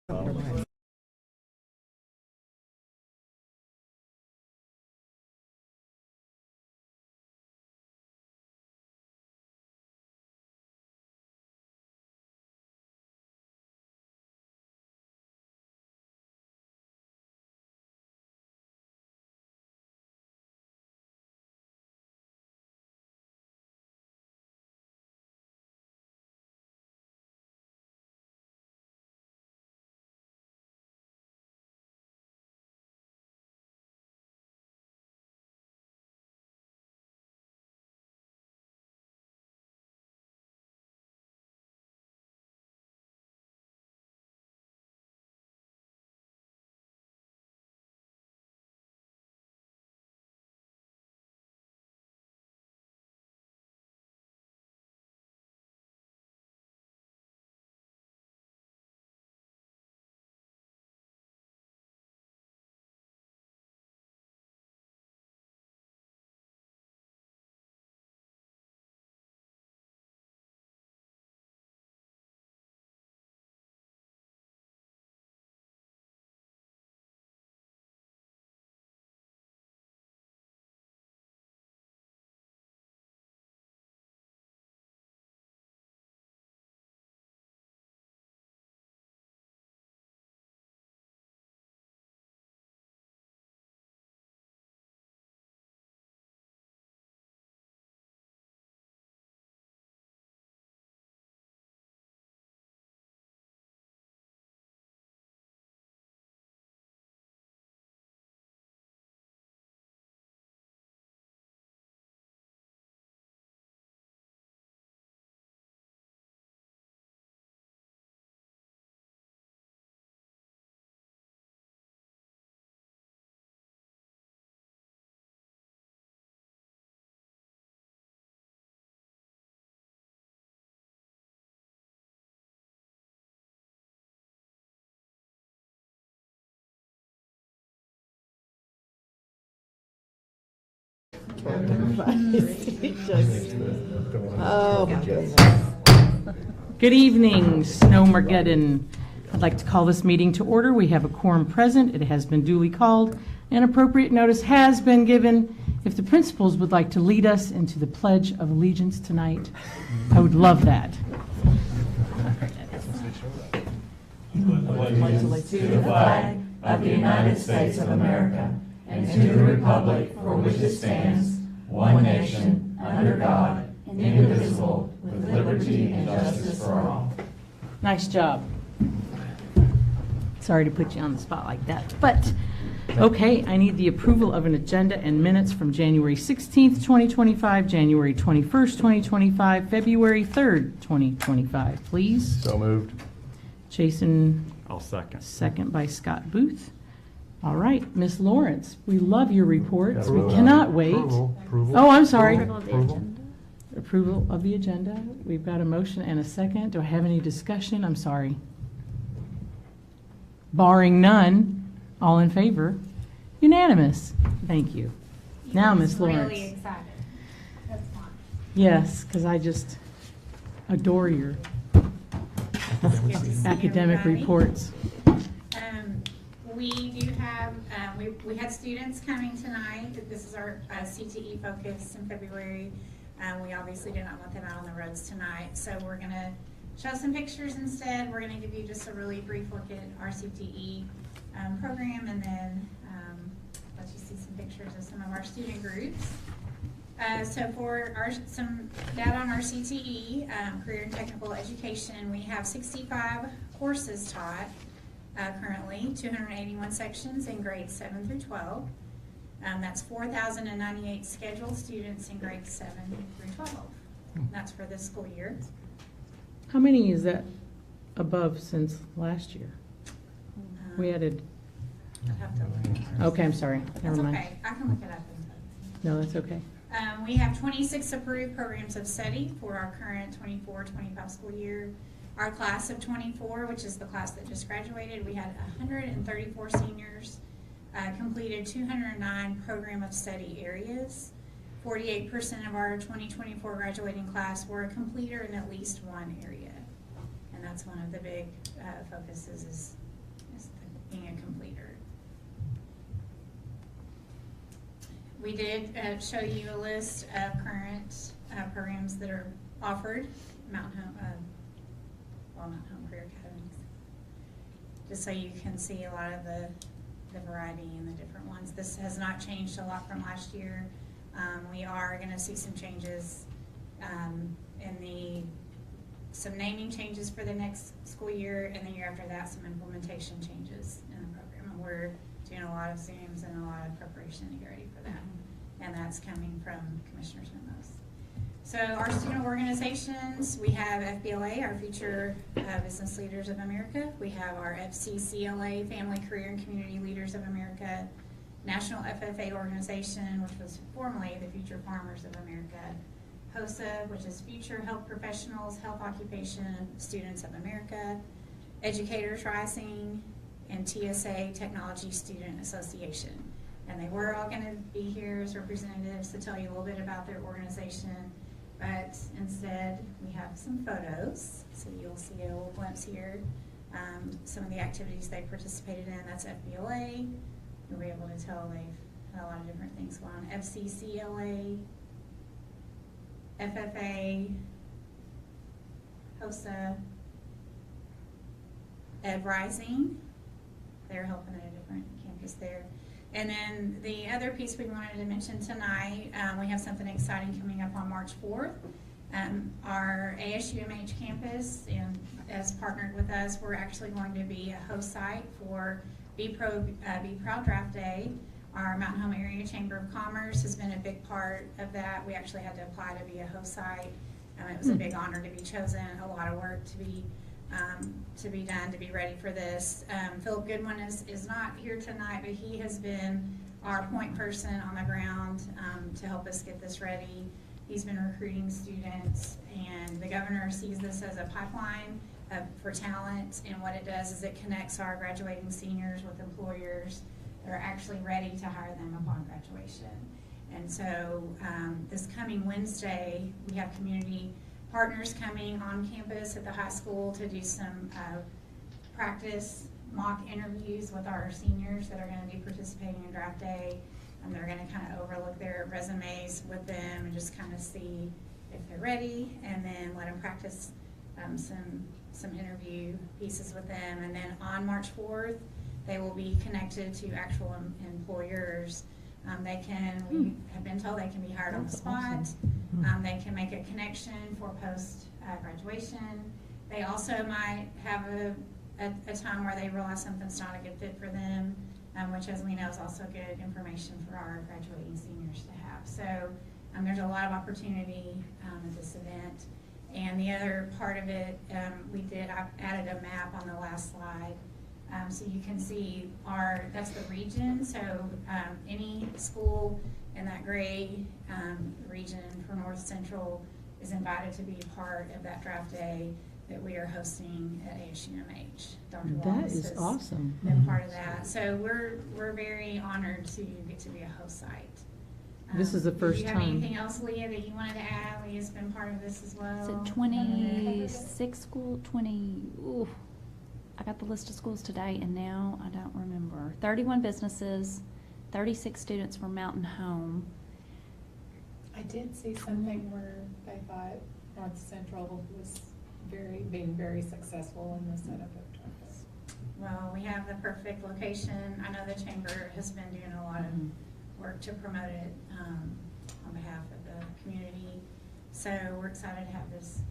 Oh my goodness. Good evening, Snowmageddon. I'd like to call this meeting to order. We have a quorum present. It has been duly called, and appropriate notice has been given. If the principals would like to lead us into the Pledge of Allegiance tonight, I would love that. Allegiance to the flag of the United States of America and to the republic for which it stands, one nation, under God, indivisible, with liberty and justice for all. Nice job. Sorry to put you on the spot like that, but okay, I need the approval of an agenda and minutes from January 16th, 2025, January 21st, 2025, February 3rd, 2025, please. So moved. Jason, I'll second. second by Scott Booth. All right, Ms. Lawrence, we love your reports. We Approval. cannot wait. Approval. Oh, I'm sorry. Approval. Approval of the agenda. We've got a motion and a second. Do I have any discussion? I'm sorry. Barring none, all in favor? Unanimous. Thank you. Now, Ms. Lawrence. Really excited. That's fine. Yes, because I just adore your It's good to see academic everybody. reports. We do have, we had students coming tonight. This is our CTE focus in February. We obviously do not want them out on the roads tonight, so we're going to show some pictures instead. We're going to give you just a really brief look at our CTE program, and then let you see some pictures of some of our student groups. So for some data on our CTE, Career and Technical Education, we have 65 courses taught currently, 281 sections in grades 7 through 12. That's 4,098 scheduled students in grades 7 through 12. That's for this school year. How many is that above since last year? We added, I'll have to look. okay, I'm sorry. Never That's mind. okay. I can look it up. No, that's okay. We have 26 approved programs of study for our current 24-25 school year. Our class of 24, which is the class that just graduated, we had 134 seniors, completed 209 program of study areas. 48% of our 2024 graduating class were a completer in at least one area. And that's one of the big focuses is being a completer. We did show you a list of current programs that are offered, Mountain Home Career Academies, just so you can see a lot of the variety and the different ones. This has not changed a lot from last year. We are going to see some changes some naming changes for the next school year, and the year after that, some implementation changes in the program. And we're doing a lot of Zooms and a lot of preparation to get ready for that. And that's coming from Commissioner's memos. So our student organizations, we have FBLA, our Future Business Leaders of America. We have our FCCLA, Family, Career, and Community Leaders of America. National FFA organization, which was formerly the Future Farmers of America. HOSA, which is Future Health Professionals, Health Occupation Students of America. Educators Rising, and TSA, Technology Student Association. And they were all going to be here as representatives to tell you a little bit about their organization, but instead we have some photos, so you'll see a little glimpse here. Some of the activities they participated in, that's FBLA. You'll be able to tell they've had a lot of different things going on. FCCLA, FFA, HOSA, Ed Rising. They're helping at a different campus there. And then the other piece we wanted to mention tonight, we have something exciting coming up on March 4th. Our ASUMH campus has partnered with us. We're actually going to be a host site for Be Proud Draft Day. Our Mountain Home Area Chamber of Commerce has been a big part of that. We actually had to apply to be a host site. It was a big honor to be chosen, a lot of work to be done to be ready for this. Philip Goodwin is not here tonight, but he has been our point person on the ground to help us get this ready. He's been recruiting students, and the governor sees this as a pipeline for talent, and what it does is it connects our graduating seniors with employers that are actually ready to hire them upon graduation. And so this coming Wednesday, we have community partners coming on campus at the high school to do some practice mock interviews with our seniors that are going to be participating in draft day. And they're going to kind of overlook their resumes with them and just kind of see if they're ready, and then let them practice some interview pieces with them. And then on March 4th, they will be connected to actual employers. We have been told they can be hired on the spot. They can make a connection for post-graduation. They also might have a time where they realize something's not a good fit for them, which, as we know, is also good information for our graduating seniors to have. So there's a lot of opportunity at this event. And the other part of it, I added a map on the last slide. So you can see that's the region. So any school in that gray region for North Central is invited to be part of that draft day that we are hosting at ASUMH. Dr. Wallace That is awesome. Been part of that. So we're very honored to get to be a host site. This is the first Do you have time. anything else, Leah, that you wanted to add? Leah's been part of this as well. Is it 26 school, 20, ooh, I got the list of schools today and now I don't remember. 31 businesses, 36 students from Mountain Home. I did see something where they thought North Central was being very successful in the setup of campus. Well, we have the perfect location. I know the chamber has been doing a lot of work to promote it on behalf of the community. So we're excited to have this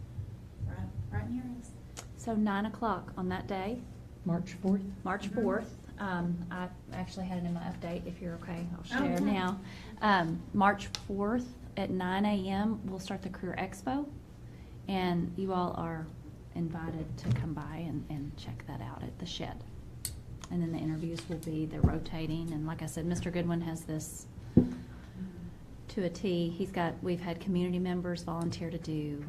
right near us. So 9 o'clock on that day, March 4th? March 4th. I actually had it in my update. If you're okay, I'll Oh, share yeah. now. March 4th at 9 a.m. we'll start the Career Expo, and you all are invited to come by and check that out at the shed. And then the interviews will be, they're rotating, and like I said, Mr. Goodwin has this to a T. We've had community members volunteer to do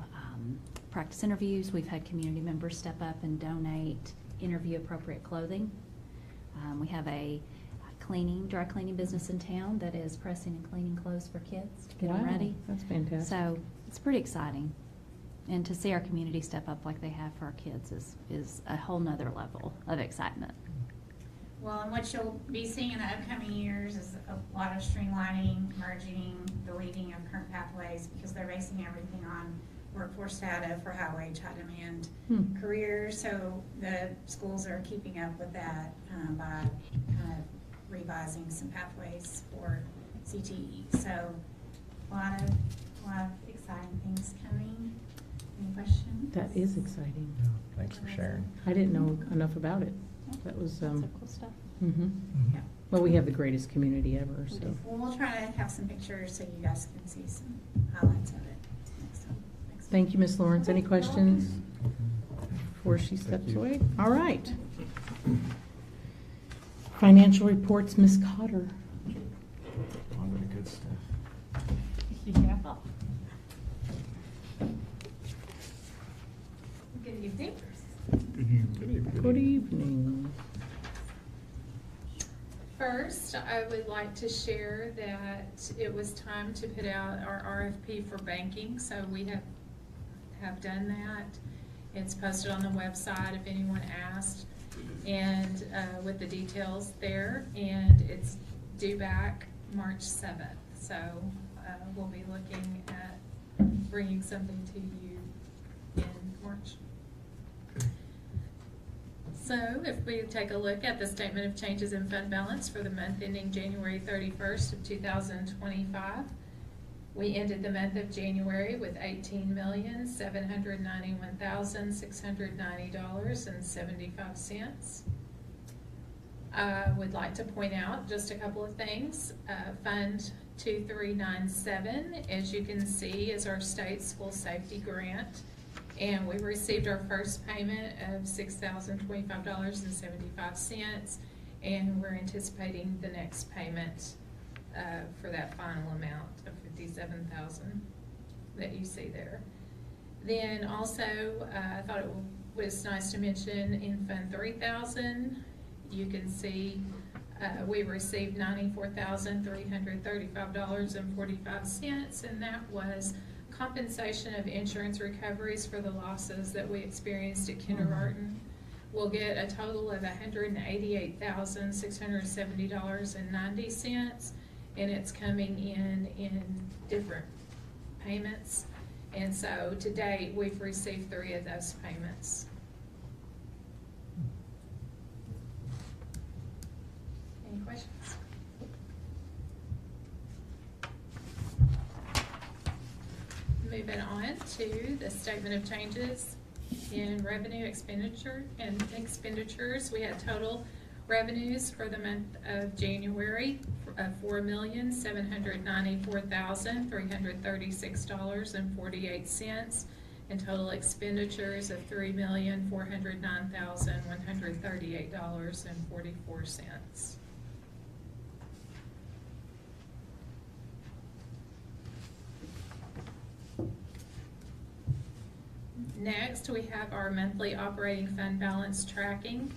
practice interviews. We've had community members step up and donate interview-appropriate clothing. We have a dry cleaning business in town that is pressing and cleaning clothes for kids to get them Wow, ready. that's fantastic. So it's pretty exciting. And to see our community step up like they have for our kids is a whole nother level of excitement. Well, and what you'll be seeing in the upcoming years is a lot of streamlining, merging, deleting of current pathways, because they're basing everything on workforce data for high wage, high demand careers. So the schools are keeping up with that by kind of revising some pathways for CTE. So a lot of exciting things coming. Any questions? That is exciting. Thanks for sharing. I didn't know enough about it. That was, Lots of cool stuff. Yeah. well, we have the greatest community ever, so. Well, we'll try to have some pictures so you guys can see some highlights of it next time. Thank you, Ms. Lawrence. Any questions before she Thank steps you. away? All right. Financial reports, Ms. Cotter. On to the good stuff. Yeah. Good evening. Good evening. First, I would like to share that it was time to put out our RFP for banking, so we have done that. It's posted on the website if anyone asked, and with the details there, and it's due back March 7th. So we'll be looking at bringing something to you in March. So if we take a look at the statement of changes in fund balance for the month ending January 31st of 2025, we ended the month of January with $18,791,690.75. I would like to point out just a couple of things. Fund 2397, as you can see, is our state school safety grant. And we received our first payment of $6,025.75, and we're anticipating the next payment for that final amount of $57,000 that you see there. Then also, I thought it was nice to mention in Fund 3000, you can see we received $94,335.45, and that was compensation of insurance recoveries for the losses that we experienced at kindergarten. We'll get a total of $188,670.90, and it's coming in different payments. And so to date, we've received 3 of those payments. Any questions? Moving on to the statement of changes in revenue expenditures. We had total revenues for the month of January of $4,794,336.48, and total expenditures of $3,409,138.44. Next, we have our monthly operating fund balance tracking,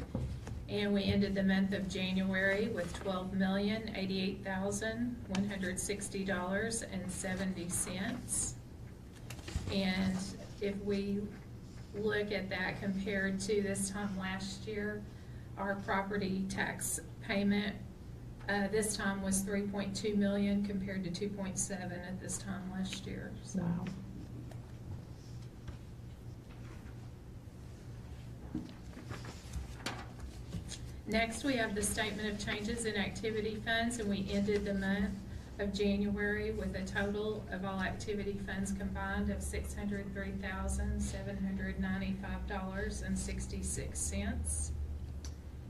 and we ended the month of January with $12,088,160.70. And if we look at that compared to this time last year, our property tax payment this time was $3.2 million compared to $2.7 at this time last year. So. Wow. Next, we have the statement of changes in activity funds, and we ended the month of January with a total of all activity funds combined of $603,795.66.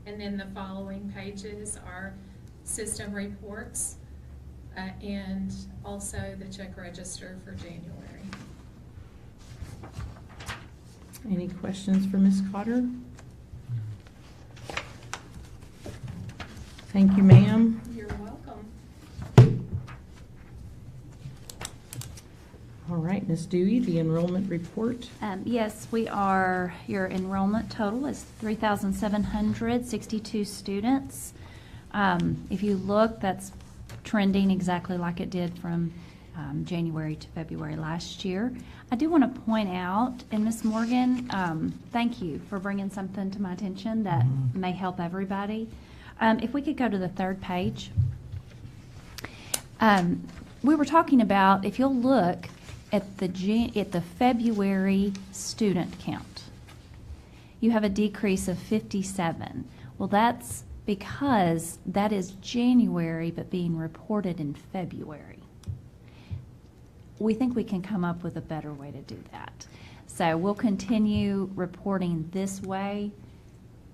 And then the following pages are system reports and also the check register for January. Any questions for Ms. Cotter? Thank you, ma'am. You're welcome. All right, Ms. Dewey, the enrollment report. Yes, your enrollment total is 3,762 students. If you look, that's trending exactly like it did from January to February last year. I do want to point out, and Ms. Morgan, thank you for bringing something to my attention that may help everybody. If we could go to the third page. We were talking about, if you'll look at the February student count, you have a decrease of 57. Well, that's because that is January, but being reported in February. We think we can come up with a better way to do that. So we'll continue reporting this way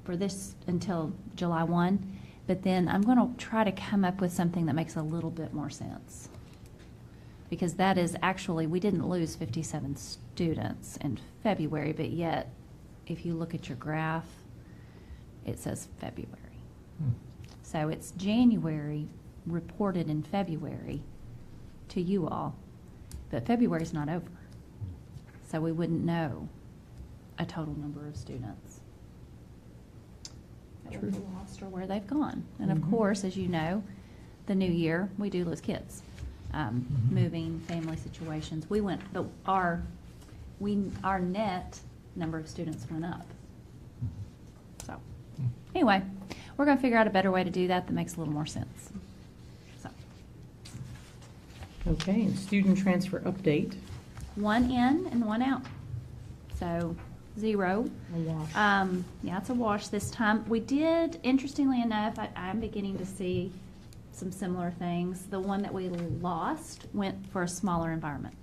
for this until July 1, but then I'm going to try to come up with something that makes a little bit more sense. Because that is actually, we didn't lose 57 students in February, but yet, if you look at your graph, it says February. So it's January reported in February to you all, but February's not over. So we wouldn't know a total number of students that were lost or where they've gone. And of course, as you know, the new year, we do lose kids. Moving, family situations. We went, but our net number of students went up. So, anyway, we're going to figure out a better way to do that makes a little more sense. So, Okay, and student transfer update. 1 in and 1 out. So, 0. A wash. Yeah, it's a wash this time. We did, interestingly enough, I'm beginning to see some similar things. The one that we lost went for a smaller environment.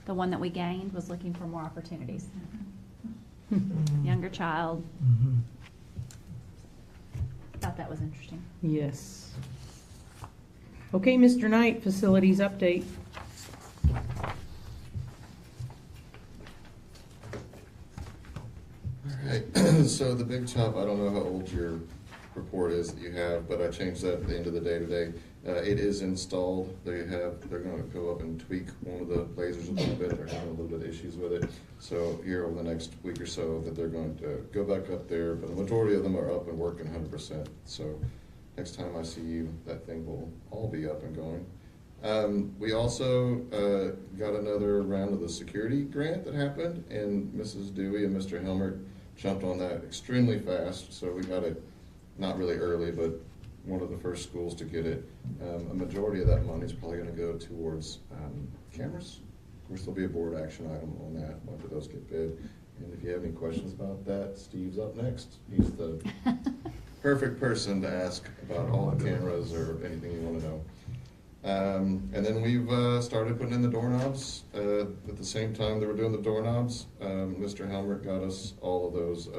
The one that we gained was looking for more opportunities. Younger child. Thought that was interesting. Yes. Okay, Mr. Knight, facilities update. All right, so the big top, I don't know how old your report is that you have, but I changed that at the end of the day today. It is installed. They're going to go up and tweak one of the lasers a little bit. They're having a little bit of issues with it. So here over the next week or so that they're going to go back up there, but the majority of them are up and working 100%. So next time I see you, that thing will all be up and going. We also got another round of the security grant that happened, and Mrs. Dewey and Mr. Helmert jumped on that extremely fast. So we got it not really early, but one of the first schools to get it. A majority of that money is probably going to go towards cameras. Of course, there'll be a board action item on that when those get bid. And if you have any questions about that, Steve's up next. He's the perfect person to ask about all the cameras or anything you want to know. And then we've started putting in the doorknobs. At the same time that we're doing the doorknobs, Mr. Helmert got us all of those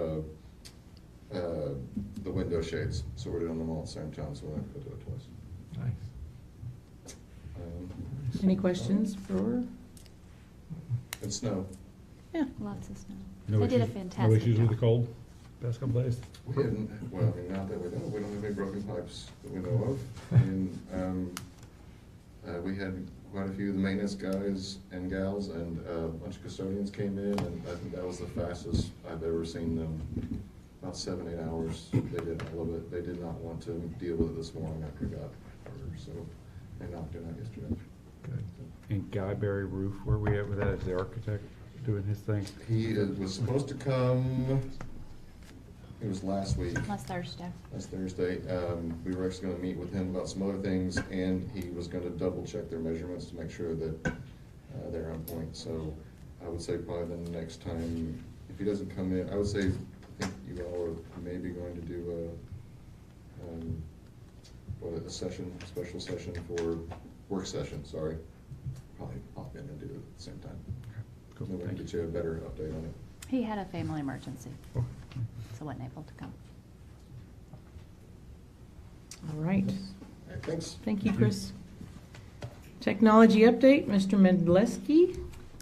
the window shades, so we're doing them all at the same time, so we're not going to do it twice. Nice. Any questions for? And snow. Yeah. Lots of snow. No They did a issues- fantastic No issues with the job. cold past couple days? We didn't, well, I mean, not that we know, we don't have any broken pipes that we know of. And we had quite a few of the maintenance guys and gals, and a bunch of custodians came in, and I think that was the fastest I've ever seen them. About 7-8 hours. They did all of it. They did not want to deal with it this morning after it got harder, so they knocked it out yesterday. Good. And Guy Berry Roof, where we at with that? Is the architect doing his thing? He was supposed to come, it was last week. Last Thursday. Last Thursday. We were actually gonna meet with him about some other things, and he was gonna double check their measurements to make sure that they're on point. So I would say probably the next time, if he doesn't come in, I would say, I think you all are maybe going to do a session, special session for work session, sorry. Probably pop in and do it at the same time. Cool, Then we can thank get you a better update on it. He had a family emergency, Oh, so wasn't able to come. All right. All right, thanks. Thank you, Chris. Technology update, Mr. Mendleski.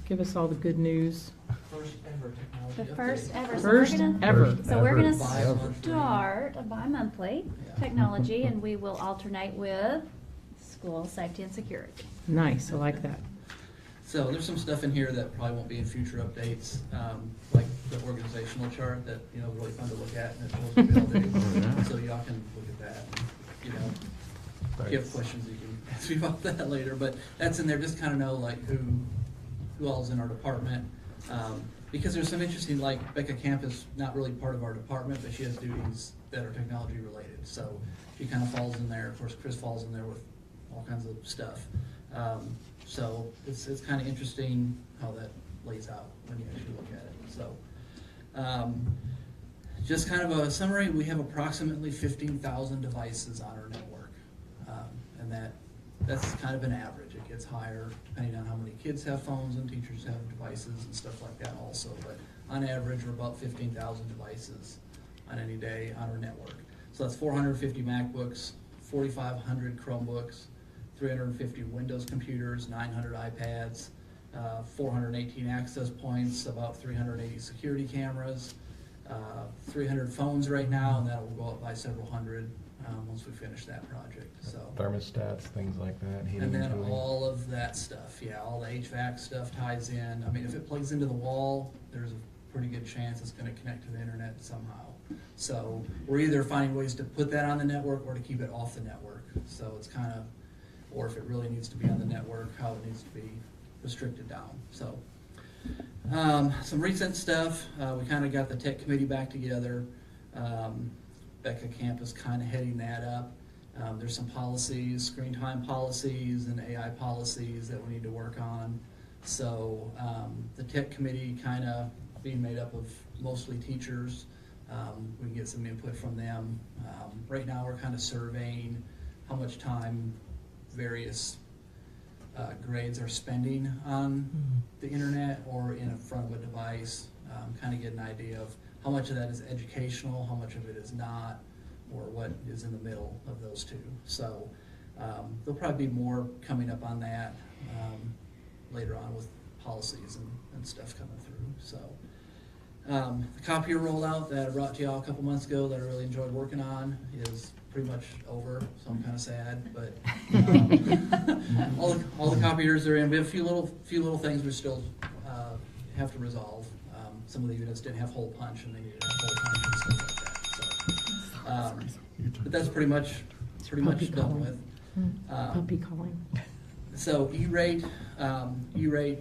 Give us all the good news. First ever technology The update. first ever. First ever. So we're gonna Ever. start a bi-monthly Yeah. technology, and we will alternate with school safety and security. Nice, I like that. So there's some stuff in here that probably won't be in future updates, like the organizational chart that, you know, really fun to look at, and it shows the building. yeah. So y'all can look at that, you know. If you have questions, you can ask me about that later, but that's in there, just kind of know like who all's in our department. because there's some interesting, like Becca Camp is not really part of our department, but she has duties that are technology related. So she kind of falls in there. Of course, Chris falls in there with all kinds of stuff. So it's kind of interesting how that lays out when you actually look at it. So just kind of a summary, we have approximately 15,000 devices on our network. And that's kind of an average. It gets higher depending on how many kids have phones and teachers have devices and stuff like that also. But on average, we're about 15,000 devices on any day on our network. So that's 450 MacBooks, 4,500 Chromebooks, 350 Windows computers, 900 iPads, 418 access points, about 380 security cameras, 300 phones right now, and that will go up by several hundred once we finish that project. So Thermostats, things like that, heating and and then cooling. all of that stuff, yeah, all the HVAC stuff ties in. I mean, if it plugs into the wall, there's a pretty good chance it's going to connect to the internet somehow. So we're either finding ways to put that on the network or to keep it off the network. So it's kind of, or if it really needs to be on the network, how it needs to be restricted down. So some recent stuff, we kind of got the tech committee back together. Becca Camp is kind of heading that up. There's some policies, screen time policies and AI policies that we need to work on. So the tech committee kind of being made up of mostly teachers. We can get some input from them. Right now we're kind of surveying how much time various grades are spending on the internet or in front of a device. Kind of get an idea of how much of that is educational, how much of it is not, or what is in the middle of those two. So there'll probably be more coming up on that later on with policies and stuff coming through. So the copier rollout that I brought to y'all a couple months ago that I really enjoyed working on is pretty much over, so I'm kind of sad, but all the copiers are in. We have a few little things we still have to resolve. Some of the units didn't have hole punch and they needed to have hole punch and stuff like that. So, but that's pretty much done with. Puppy calling. So E-rate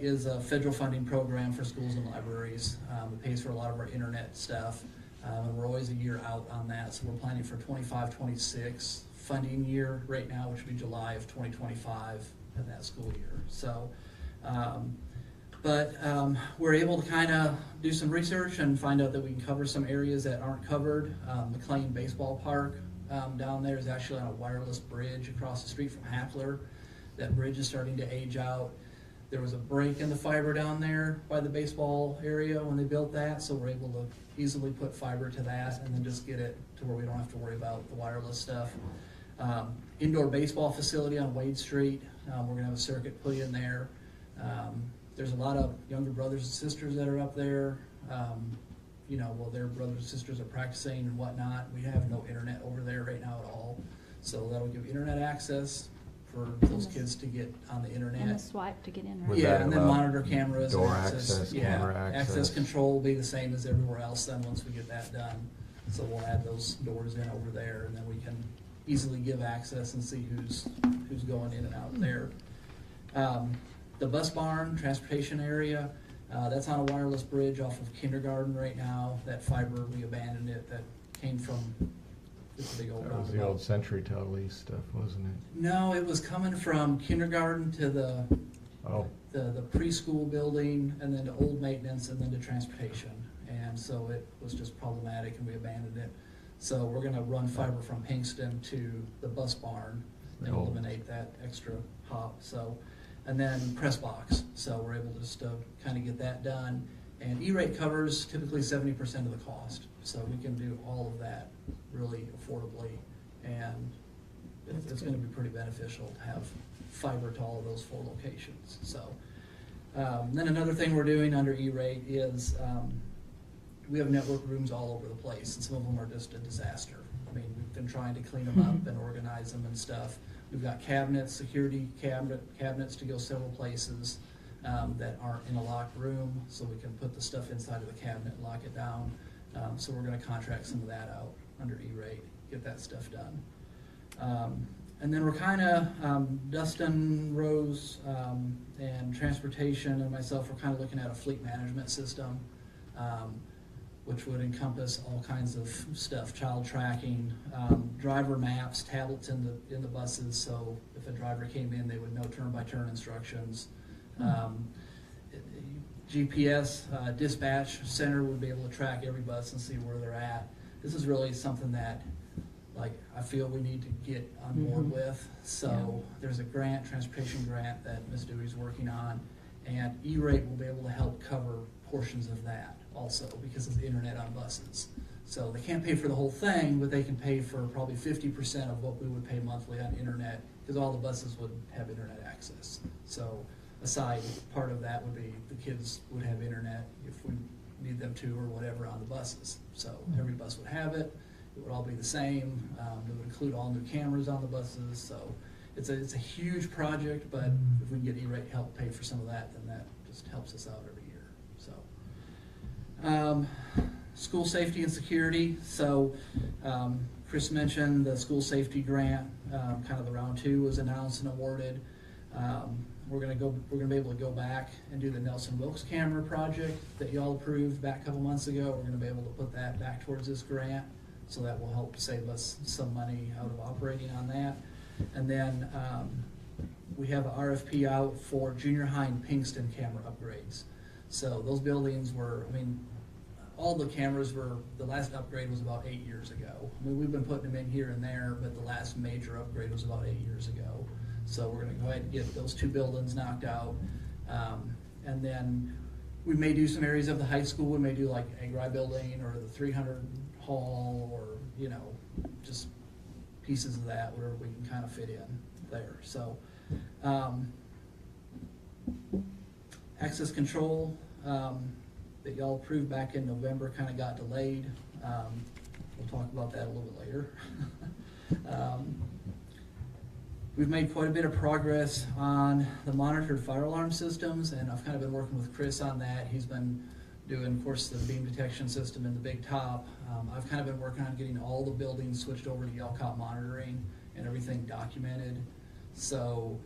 is a federal funding program for schools and libraries. It pays for a lot of our internet stuff. And we're always a year out on that. So we're planning for 25-26 funding year right now, which would be July of 2025 in that school year. So, but we're able to kind of do some research and find out that we can cover some areas that aren't covered. McLean Baseball Park down there is actually on a wireless bridge across the street from Hackler. That bridge is starting to age out. There was a break in the fiber down there by the baseball area when they built that, so we're able to easily put fiber to that and then just get it to where we don't have to worry about the wireless stuff. Indoor baseball facility on Wade Street, we're gonna have a circuit put in there. There's a lot of younger brothers and sisters that are up there. While their brothers and sisters are practicing and whatnot, we have no internet over there right now at all. So that'll give internet access for those kids to get on the internet. And the swipe to get in, right? Would Yeah, that and then allow monitor cameras. door and access, yeah, camera access? Access control will be the same as everywhere else then once we get that done. So we'll add those doors in over there and then we can easily give access and see who's going in and out there. The bus barn, transportation area, that's on a wireless bridge off of Kindergarten right now. That fiber, we abandoned it, that came from this big old That was the roundabout. old Century Tel lease stuff, wasn't it? No, it was coming from Kindergarten to the Oh, preschool building, and then to old maintenance, and then to transportation. And so it was just problematic, and we abandoned it. So we're gonna run fiber from Pinkston to the bus barn and Oh. eliminate that extra hop. So, and then press box. So we're able to just kind of get that done. And E-rate covers typically 70% of the cost. So we can do all of that really affordably, and it's gonna be pretty beneficial to have fiber to all of those 4 locations. So, then another thing we're doing under E-rate is we have network rooms all over the place, and some of them are just a disaster. I mean, we've been trying to clean them up and organize them and stuff. We've got cabinets, security cabinets to go several places that aren't in a locked room, so we can put the stuff inside of the cabinet and lock it down. So we're gonna contract some of that out under E-rate, get that stuff done. And then we're kind of, Dustin, Rose, and transportation and myself, we're kind of looking at a fleet management system. which would encompass all kinds of stuff, child tracking, driver maps, tablets in the buses, so if a driver came in, they would know turn-by-turn instructions. GPS, dispatch center would be able to track every bus and see where they're at. This is really something that, like, I feel we need to get on board with. So there's a grant, transportation grant, that Ms. Dewey's working on, and E-rate will be able to help cover portions of that also, because it's internet on buses. So they can't pay for the whole thing, but they can pay for probably 50% of what we would pay monthly on internet, because all the buses would have internet access. So a side part of that would be the kids would have internet if we need them to or whatever on the buses. So every bus would have it. It would all be the same. It would include all new cameras on the buses. So it's a huge project, but if we can get E-rate help pay for some of that, then that just helps us out every year. So school safety and security. So Chris mentioned the school safety grant. Kind of the round 2 was announced and awarded. We're gonna be able to go back and do the Nelson Wilkes camera project that y'all approved back a couple months ago. We're gonna be able to put that back towards this grant, so that will help save us some money out of operating on that. And then we have an RFP out for junior high and Pinkston camera upgrades. So those buildings were, I mean, all the cameras were, the last upgrade was about 8 years ago. I mean, we've been putting them in here and there, but the last major upgrade was about 8 years ago. So we're gonna go ahead and get those 2 buildings knocked out. And then we may do some areas of the high school. We may do like Agri building or the 300 hall, or, you know, just pieces of that where we can kind of fit in there. So access control that y'all approved back in November kind of got delayed. We'll talk about that a little bit later. We've made quite a bit of progress on the monitored fire alarm systems, and I've kind of been working with Chris on that. He's been doing, of course, the beam detection system in the big top. I've kind of been working on getting all the buildings switched over to Yelcop monitoring and everything documented. So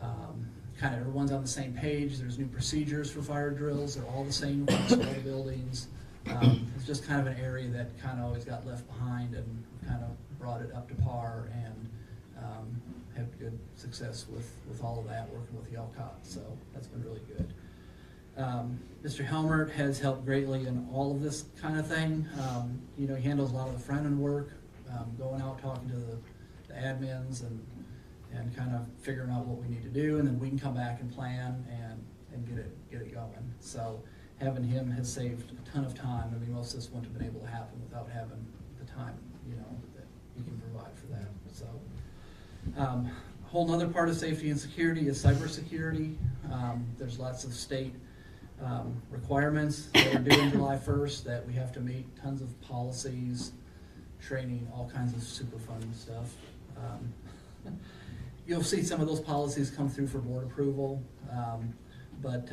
kind of everyone's on the same page. There's new procedures for fire drills. They're all the same across all the buildings. It's just kind of an area that kind of always got left behind, and kind of brought it up to par, and had good success with all of that, working with Yelcop. So that's been really good. Mr. Helmert has helped greatly in all of this kind of thing. You know, he handles a lot of the front-end work, going out, talking to the admins, and kind of figuring out what we need to do, and then we can come back and plan and get it going. So having him has saved a ton of time. I mean, most of this wouldn't have been able to happen without having the time, you know, that he can provide for that. So a whole nother part of safety and security is cybersecurity. There's lots of state requirements that are due in July 1st that we have to meet, tons of policies, training, all kinds of super fun stuff. You'll see some of those policies come through for board approval, but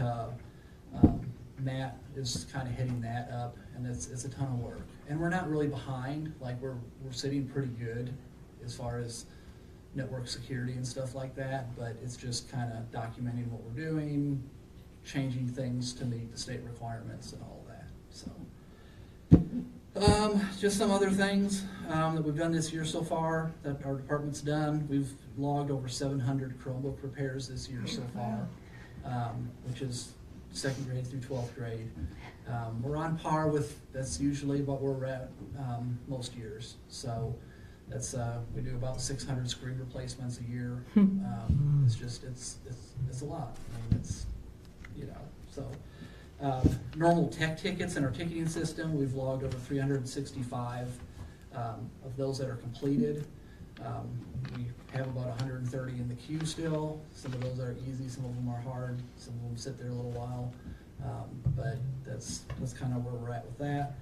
Matt is kind of heading that up, and it's a ton of work. And we're not really behind, like we're sitting pretty good as far as network security and stuff like that, but it's just kind of documenting what we're doing, changing things to meet the state requirements and all that. So just some other things that we've done this year so far that our department's done. We've logged over 700 Chromebook repairs this year so far, which is 2nd grade through 12th grade. We're on par with, that's usually what we're at most years. So that's we do about 600 screen replacements a year. It's just it's a lot. I mean, it's, you know, so normal tech tickets in our ticketing system, we've logged over 365 of those that are completed. We have about 130 in the queue still. Some of those are easy, some of them are hard, some of them sit there a little while, but that's kind of where we're at with that.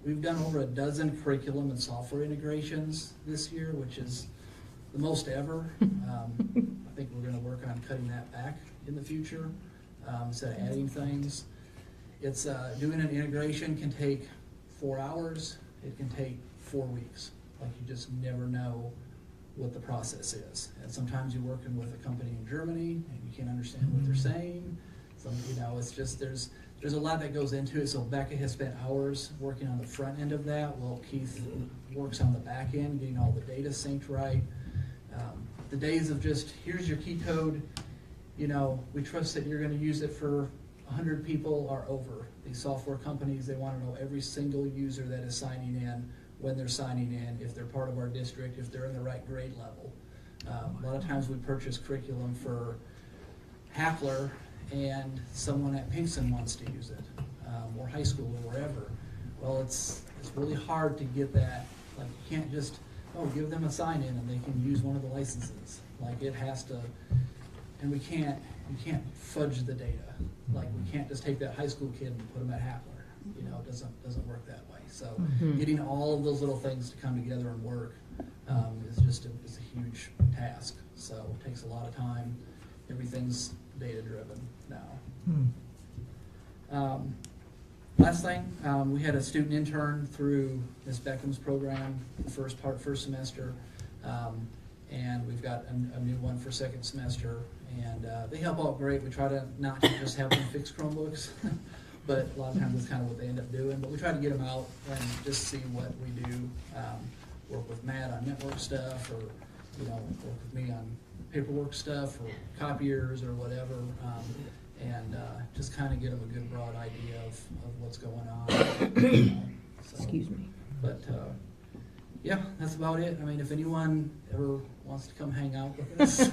We've done over a dozen curriculum and software integrations this year, which is the most ever. I think we're going to work on cutting that back in the future instead of adding things. It's doing an integration can take 4 hours. It can take 4 weeks. Like, you just never know what the process is. And sometimes you're working with a company in Germany and you can't understand what they're saying. Some, you know, it's just there's there's a lot that goes into it, so Becca has spent hours working on the front end of that, while Keith works on the back end, getting all the data synced right. The days of just, here's your key code, you know, we trust that you're gonna use it for 100 people are over. These software companies, they wanna know every single user that is signing in, when they're signing in, if they're part of our district, if they're in the right grade level. A lot of times we purchase curriculum for Hackler and someone at Pinkston wants to use it, or high school or wherever. Well, it's really hard to get that, like, you can't just, oh, give them a sign in and they can use one of the licenses. Like, it has to, and we can't fudge the data. Like, we can't just take that high school kid and put them at Hackler. You know, it doesn't work that way. So getting all of those little things to come together and work is just it's a huge task. So it takes a lot of time. Everything's data driven now. Last thing, we had a student intern through Ms. Beckham's program, first semester, and we've got a new one for second semester, and they help out great. We try to not just have them fix Chromebooks, but a lot of times that's kind of what they end up doing. But we try to get them out and just see what we do. Work with Matt on network stuff, or work with me on paperwork stuff, or copiers, or whatever. And just kind of get them a good broad idea of what's going on. Excuse me. But yeah, that's about it. I mean, if anyone ever wants to come hang out with us,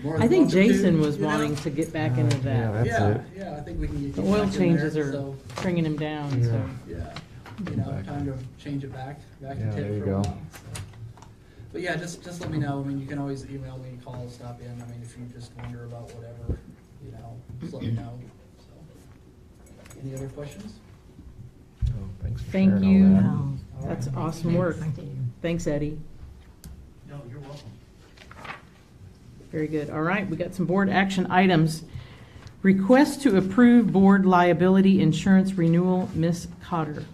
more I than think welcome Jason to, was wanting to get back into Yeah, that. that's it. Yeah, I think we can get The you oil back in changes there, are so, bringing him down, so. yeah, Back. time to change it back Yeah, to there tip you for a go. while. So. But yeah, just let me know. I mean, you can always email me, call, stop in. I mean, if you just wonder about whatever, just let me know. So, any other questions? Oh, thanks for Thank sharing you. all that. All That's right. awesome work. Thanks, Eddie. No, you're welcome. Very good. All right, we got some board action items. Request to approve board liability insurance renewal, Ms. Cotter.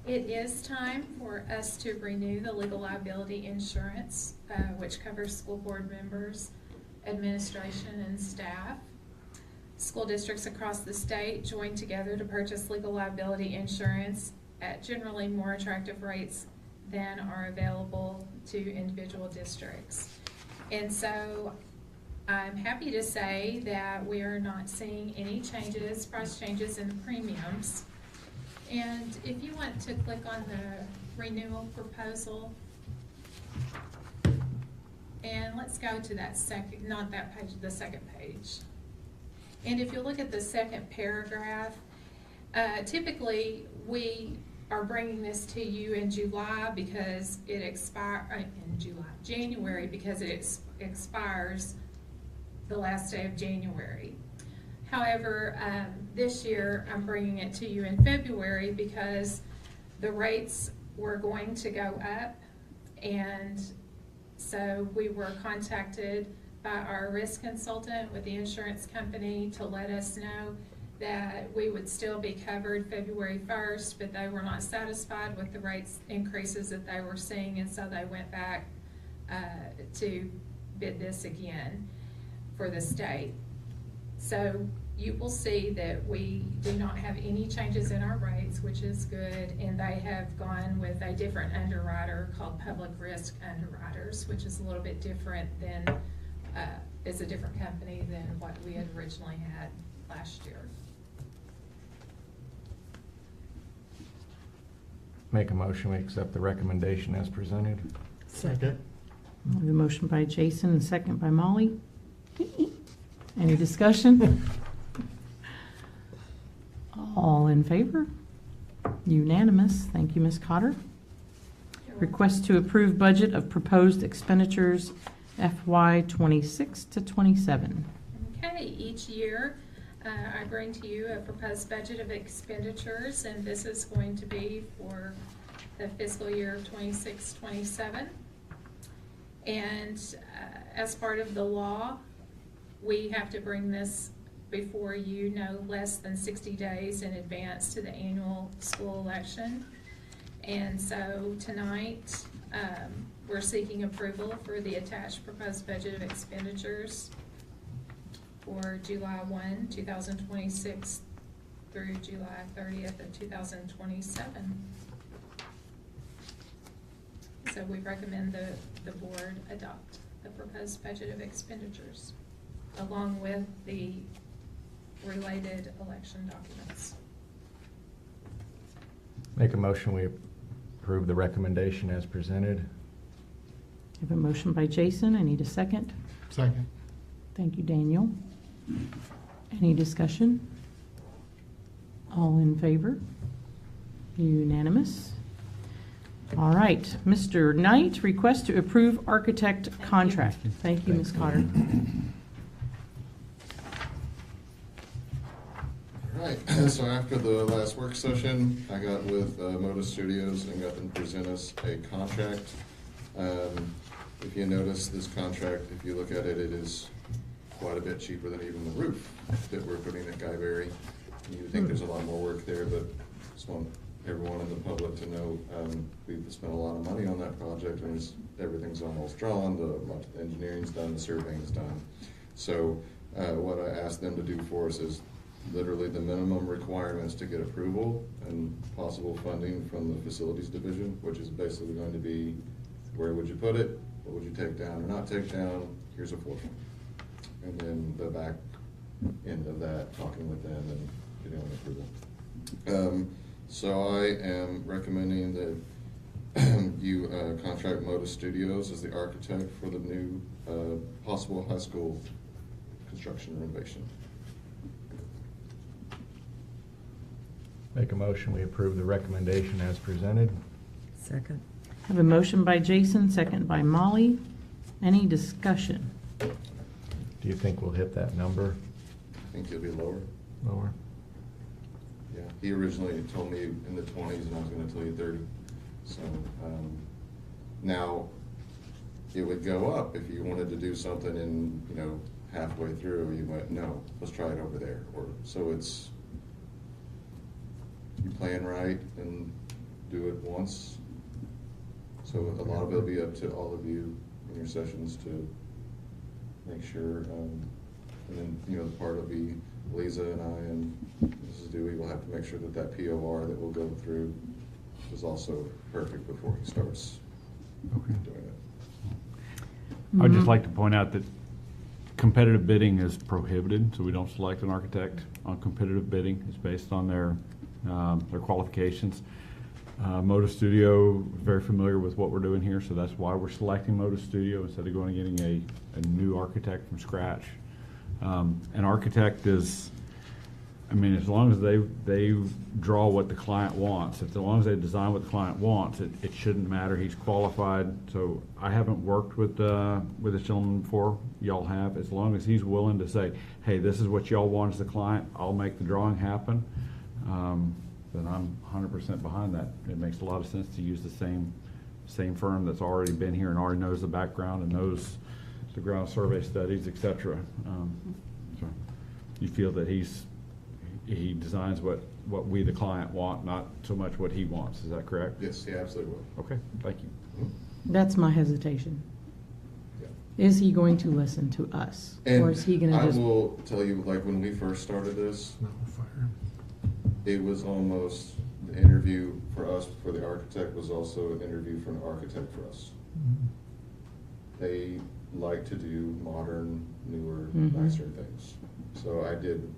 It is time for us to renew the legal liability insurance, which covers school board members, administration, and staff. School districts across the state join together to purchase legal liability insurance at generally more attractive rates than are available to individual districts. And so I'm happy to say that we are not seeing any price changes in the premiums. And if you want to click on the renewal proposal, and let's go to that second, not that page, the second page. And if you look at the second paragraph, typically we are bringing this to you in July because it January because it expires the last day of January. However, this year I'm bringing it to you in February because the rates were going to go up, and so we were contacted by our risk consultant with the insurance company to let us know that we would still be covered February 1st, but they were not satisfied with the rates increases that they were seeing, and so they went back to bid this again for the state. So you will see that we do not have any changes in our rates, which is good, and they have gone with a different underwriter called Public Risk Underwriters, which is a little bit different than, is a different company than what we had originally had last year. Make a motion, we accept the recommendation as presented. Second. We have a motion by Jason and a second by Molly. Any discussion? All in favor? Unanimous. Thank you, Ms. Cotter. Request to approve budget of proposed expenditures FY '26 to '27. Okay, each year I bring to you a proposed budget of expenditures, and this is going to be for the fiscal year of 26-27. And as part of the law, we have to bring this before you no less than 60 days in advance to the annual school election. And so tonight, we're seeking approval for the attached proposed budget of expenditures for July 1, 2026 through July 30th of 2027. So we recommend the board adopt the proposed budget of expenditures along with the related election documents. Make a motion, we approve the recommendation as presented. I have a motion by Jason. I need a second. Second. Thank you, Daniel. Any discussion? All in favor? Unanimous. All right, Mr. Knight, request to approve architect contract. Thank you, Ms. Cotter. All right, so after the last work session, I got with Moda Studios and got them to present us a contract. If you notice this contract, if you look at it, it is quite a bit cheaper than even the roof that we're putting at Guyberry. You would think there's a lot more work there, but just want everyone in the public to know we've spent a lot of money on that project, and everything's almost drawn, the engineering's done, the surveying's done. So what I asked them to do for us is literally the minimum requirements to get approval and possible funding from the facilities division, which is basically going to be, where would you put it? What would you take down or not take down? Here's a portion. And then the back end of that, talking with them and getting an approval. So I am recommending that you contract Moda Studios as the architect for the new possible high school construction renovation. Make a motion, we approve the recommendation as presented. Second. I have a motion by Jason, second by Molly. Any discussion? Do you think we'll hit that number? I think it'll be lower. Lower? Yeah, he originally told me in the 20s, and I was going to tell you 30. So now it would go up if you wanted to do something in, halfway through. You went, no, let's try it over there. Or so it's, you plan right and do it once. So a lot of it will be up to all of you in your sessions to make sure. And then, the part will be Lisa and I and Mrs. Dewey will have to make sure that that POR that we'll go through is also perfect before he starts doing it. I'd just like to point out that competitive bidding is prohibited, so we don't select an architect on competitive bidding. It's based on their qualifications. Moda Studio is very familiar with what we're doing here, so that's why we're selecting Moda Studio instead of going and getting a new architect from scratch. An architect is, as long as they draw what the client wants, as long as they design what the client wants, it shouldn't matter. He's qualified. So I haven't worked with this gentleman before. Y'all have. As long as he's willing to say, hey, this is what y'all want as the client, I'll make the drawing happen, then I'm 100% behind that. It makes a lot of sense to use the same firm that's already been here and already knows the background and knows the ground survey studies, etc. So you feel that he designs what we, the client, want, not so much what he wants. Is that correct? Yes, he absolutely will. Okay, thank you. That's my hesitation. Yeah. Is he going to listen to us? Or is he going to just... I will tell you, when we first started this, it was almost the interview for us, for the architect, was also an interview for an architect for us. Mm-hmm. They like to do modern, newer, Mhm. nicer things. So I did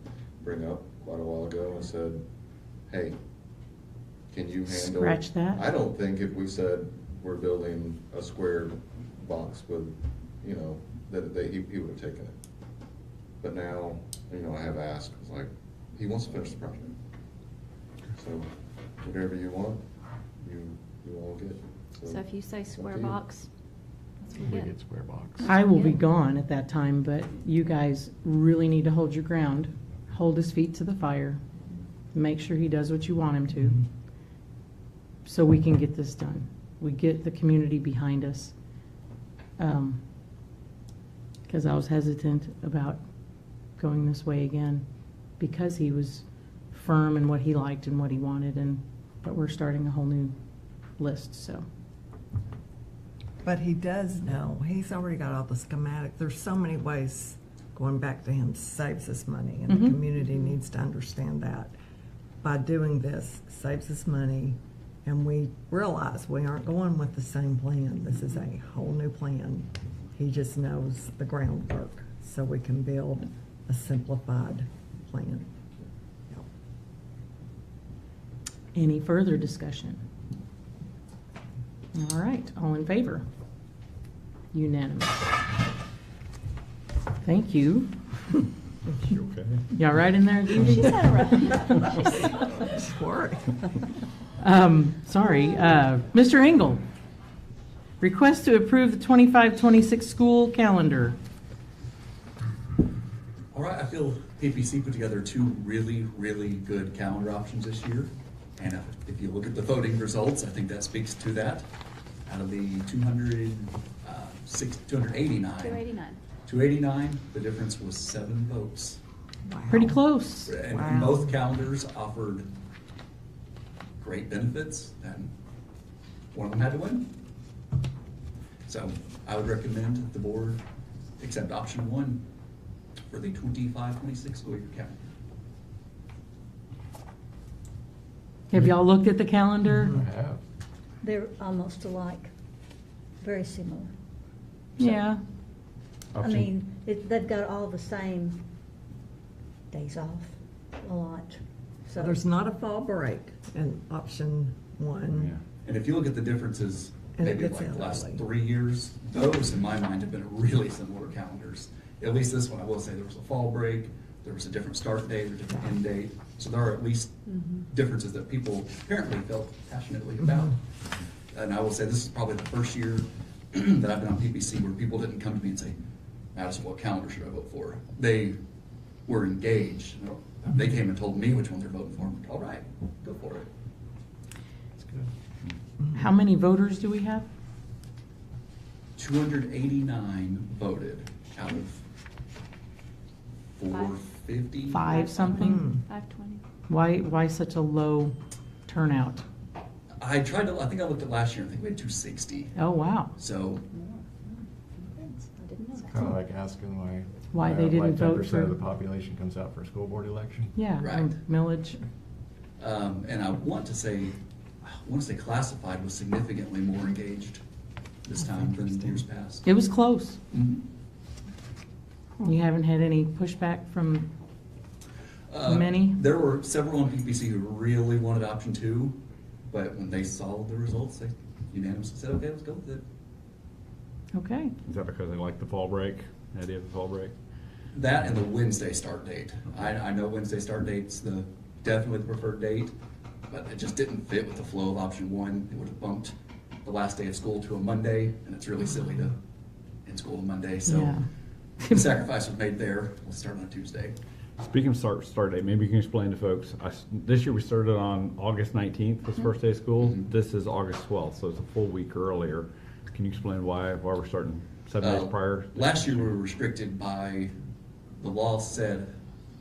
bring up quite a while ago and said, hey, can you handle... Scratch that. I don't think if we said we're building a square box with, that he would have taken it. But now, I have asked, it's like, he wants to finish the project. So whatever you want, you all get. So if you say square up to you. box, that's what We we get get. square box. I will be gone at that time, but you guys really need to hold your ground, hold his feet to the fire, make sure he does what you want him to, so we can get this done. We get the community behind us. Because I was hesitant about going this way again, because he was firm in what he liked and what he wanted, but we're starting a whole new list, so. But he does know, he's already got all the schematic, there's so many ways going back to him saves us money, and the Mhm. community needs to understand that. By doing this, saves us money, and we realize we aren't going with the same plan. This is a whole new plan. He just knows the groundwork, so we can build a simplified plan. Yep. Any further discussion? All right, all in favor? Unanimous. Thank you. You okay? You all right in there, Judy? She's all right. Worry. Sorry, Mr. Engel. Request to approve the 25-26 school calendar. All right, I feel PPC put together two really, really good calendar options this year. And if you look at the voting results, I think that speaks to that. Out of the 289, the difference was 7 votes. Wow. Pretty close. And Wow. both calendars offered great benefits, and one of them had to win. So I would recommend that the board accept option 1 for the 25-26 school year calendar. Have y'all looked at the calendar? I have. They're almost alike, very similar. Yeah. I Option- mean, they've got all the same days off, a lot, so. There's not a fall break in option 1. Yeah. And if you look at the differences, And it maybe gets like out the last early. 3 years, those in my mind have been really similar calendars. At least this one, I will say, there was a fall break, there was a different start date, or different end date. So there are at least differences that people apparently felt passionately about. And I will say, this is probably the first year that I've been on PPC where people didn't come to me and say, Madison, what calendar should I vote for? They were engaged. They came and told me which one they're voting for. I'm like, all right, go for it. That's good. How many voters do we have? 289 voted out of 450. 5 something? 520. Why such a low turnout? I think I looked at last year, I think we had 260. Oh, wow. So, I didn't know that. Kind of like asking Why they didn't vote 10% for- of the population comes out for a school board election. Yeah, Right. millage. and I want to say classified was significantly more engaged this time than years past. It was close. Mhm. You haven't had any pushback from many? There were several on PPC who really wanted option 2, but when they saw the results, they unanimously said, okay, let's go with it. Okay. Is that because they like the fall break, the idea of the fall break? That and the Wednesday start date. I know Wednesday start date's definitely the preferred date, but it just didn't fit with the flow of option 1. It would have bumped the last day of school to a Monday, and it's really silly to end school on Monday, so Yeah. the sacrifice was made there. Let's start on a Tuesday. Speaking of start date, maybe you can explain to folks, this year we started on August 19th, was the first day of school. Mhm. This is August 12th, so it's a full week earlier. Can you explain why we're starting 7 days prior? Last year we were restricted by, the law said,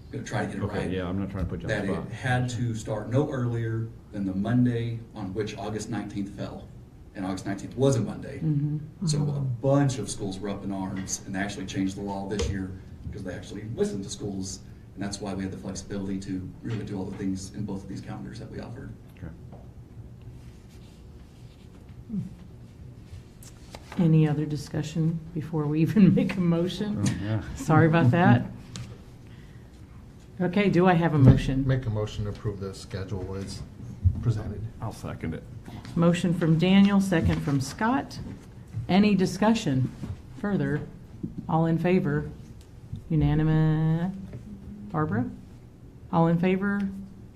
I'm gonna try to get it right. Okay, yeah, I'm not trying to put you on That the it spot. had to start no earlier than the Monday on which August 19th fell. And August 19th was a Monday. So a bunch of schools were up in arms, and they actually changed the law this year because they actually listened to schools. And that's why we had the flexibility to really do all the things in both of these calendars that we offered. Okay. Any other discussion before we even make a motion? Oh, yeah. Sorry about that. Okay, do I have a motion? Make a motion to approve the schedule as presented. I'll second it. Motion from Daniel, second from Scott. Any discussion further? All in favor? Unanimous? Barbara? All in favor?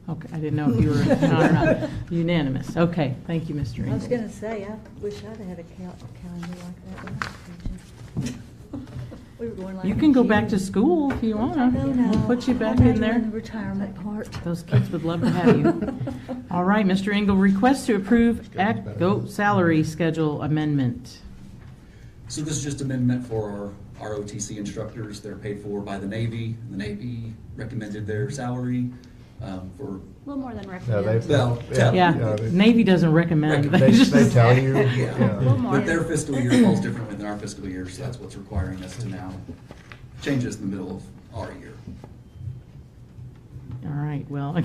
Okay, I didn't know if you were on or not. Unanimous. Okay, thank you, Mr. I was Engel. gonna say, I wish I'd had a calendar like that when I was teaching. We were going like. You in can go back to June. school if you want No, to. no. We'll put you back I'm in not there. doing the retirement part. Those kids would love to have you. All right, Mr. Engel, request to approve salary schedule amendment. So this is just amendment for our ROTC instructors. They're paid for by the Navy. The Navy recommended their salary. For, A little more than No, recommend. well, Yeah, Navy doesn't recommend. They tell you. yeah, little more. but their fiscal year falls differently than our fiscal year, so that's what's requiring us to now change this in the middle of our year. All right, well,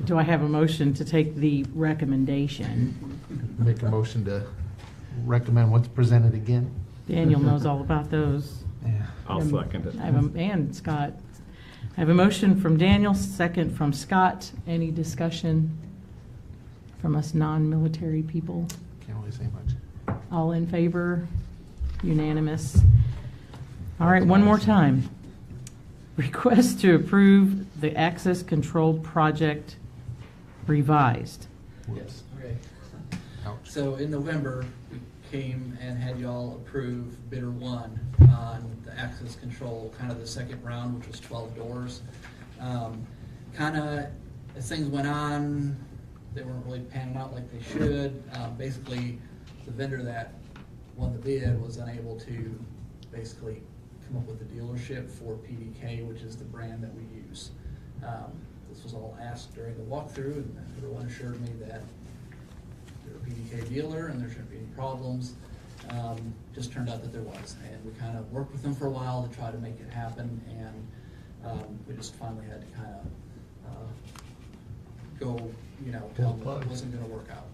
do I have a motion to take the recommendation? Make a motion to recommend what's presented again. Daniel knows all about those. Yeah. I'll second it. And Scott. I have a motion from Daniel, second from Scott. Any discussion from us non-military people? Can't really say much. All in favor? Unanimous. All right, one more time. Request to approve the access control project revised. Whoops. Okay. Ouch. So in November, we came and had y'all approve bidder one on the access control, kind of the second round, which was 12 doors. Kind of, as things went on, they weren't really panning out like they should. Basically, the vendor that won the bid was unable to basically come up with a dealership for PDK, which is the brand that we use. This was all asked during the walkthrough, and everyone assured me that they're a PDK dealer and there shouldn't be any problems. Just turned out that there was, and we kind of worked with them for a while to try to make it happen, and we just finally had to kind of go, tell them it wasn't going to work out.